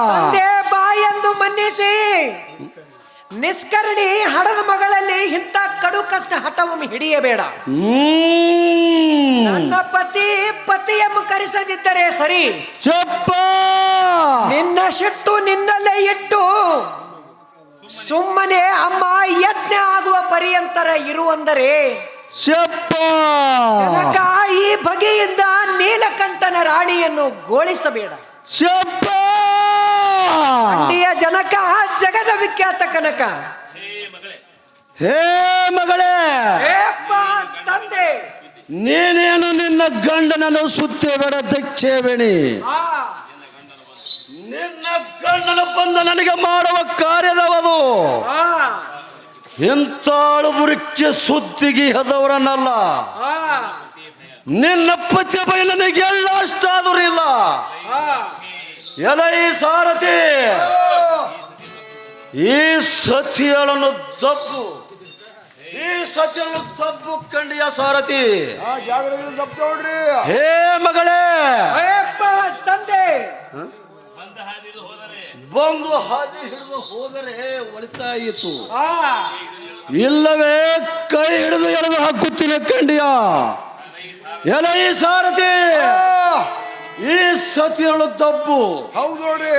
ತಂದೆ ಬಾ ಎಂದು ಮನ್ನಿಸಿ ನಿಷ್ಕರ್ಣಿ ಹಡದ ಮಗಳಲ್ಲಿ ಇಂಥ ಕಡು ಕಷ್ಟ ಹಠವನ್ನು ಹಿಡಿಯಬೇಡ. ನನ್ನ ಪತಿಯನ್ನು ಕರೆಸದಿದ್ದರೆ ಸರಿ, ನಿನ್ನ ಸಿಟ್ಟು ನಿನ್ನಲ್ಲೇ ಇಟ್ಟು ಸುಮ್ಮನೆ ಅಮ್ಮ ಯಜ್ಞ ಆಗುವ ಪರ್ಯಂತರ ಇರುವಂದರೆ ಜನಕ ಈ ಬಗೆಯಿಂದ ನೀಲಕಂಠನ ರಾಣಿಯನ್ನು ಗೋಳಿಸಬೇಡ. ಜನಕ ಜಗದ ವಿಖ್ಯಾತ ಕನಕ. ಹೇ ಮಗಳೇ, ತಂದೆ, ನೀನೇನು ನಿನ್ನ ಗಂಡನನ್ನು ಸುತ್ತೇಬೇಡ, ದಕ್ಷೇಬೇಡಿ. ನಿನ್ನ ಗಂಡನ ಬಂದ ನನಗೆ ಮಾಡುವ ಕಾರ್ಯದವದು. ಎಂತಾಳು ಬುರುಕ್ಕೆ ಸುದ್ದಿಗೆ ಹೆದವರನ್ನಲ್ಲ. ನಿನ್ನ ಪತಿ ಬೈ ನನಗೆ ಎಲ್ಲ ಅಷ್ಟಾದರೂ ಇಲ್ಲ. ಎಲೈ ಸಾರಥಿ, ಈ ಸತಿಯನ್ನು ತಪ್ಪು, ಈ ಸತಿಯನ್ನು ತಪ್ಪು ಕಂಡಿಯ ಸಾರಥಿ. ಹೇ ಮಗಳೇ, ತಂದೆ, ಬಂದು ಹಾದಿ ಹಿಡಿದು ಹೋದರೆ ಒಳಿತಾಯಿತು, ಇಲ್ಲವೇ ಕೈ ಹಿಡಿದು ಎಳೆದು ಹಾಕುತ್ತೀನಿ ಕಂಡಿಯ. ಎಲೈ ಸಾರಥಿ, ಈ ಸತಿಯಳು ತಪ್ಪು. ಹೌದು ನೋಡಿ,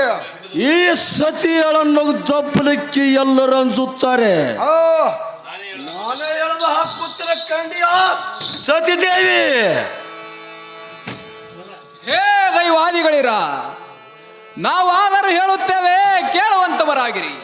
ಈ ಸತಿಯಳನ್ನು ತಪ್ಪಲಿಕ್ಕೆ ಎಲ್ಲರೂ ಅಂಜುತ್ತಾರೆ. ನಾನೇ ಎಳೆದು ಹಾಕುತ್ತೀನಿ ಕಂಡಿಯ ಸತಿದೇವಿ. ಹೇ ದೈವಾದಿಗಳಿರ, ನಾವಾದರೂ ಹೇಳುತ್ತೇವೆ, ಕೇಳುವಂತವರಾಗಿರಿ.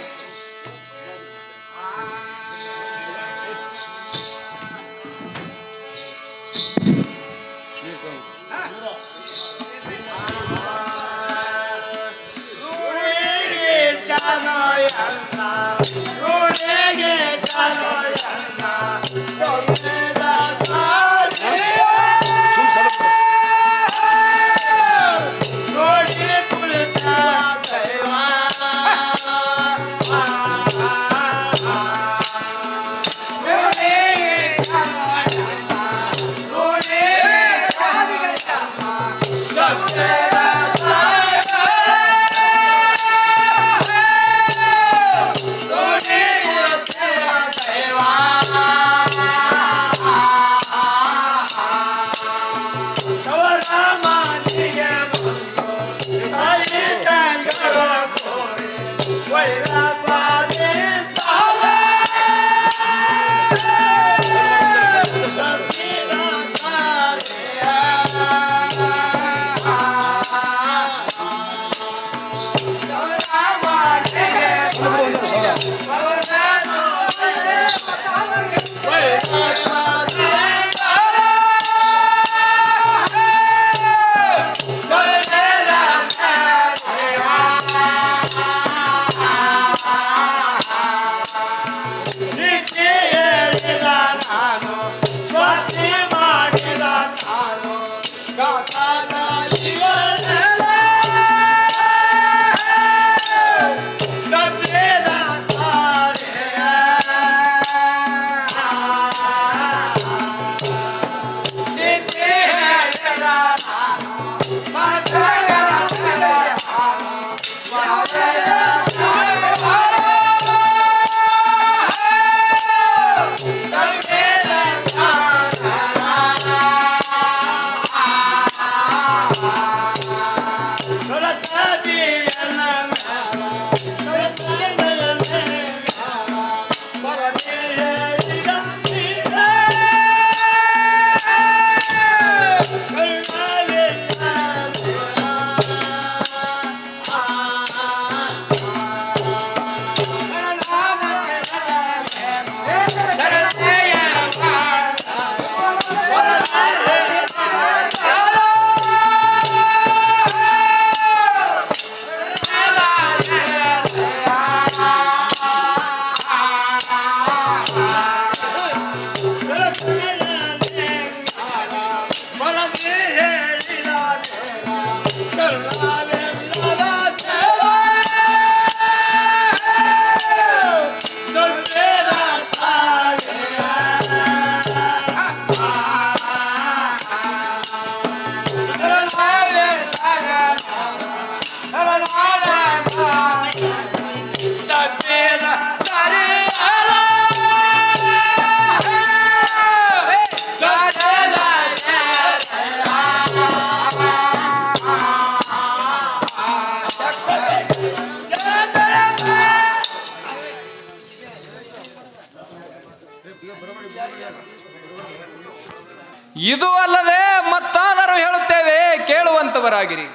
ಇದು ಅಲ್ಲದೆ ಮತ್ತಾದರೂ ಹೇಳುತ್ತೇವೆ, ಕೇಳುವಂತವರಾಗಿರಿ.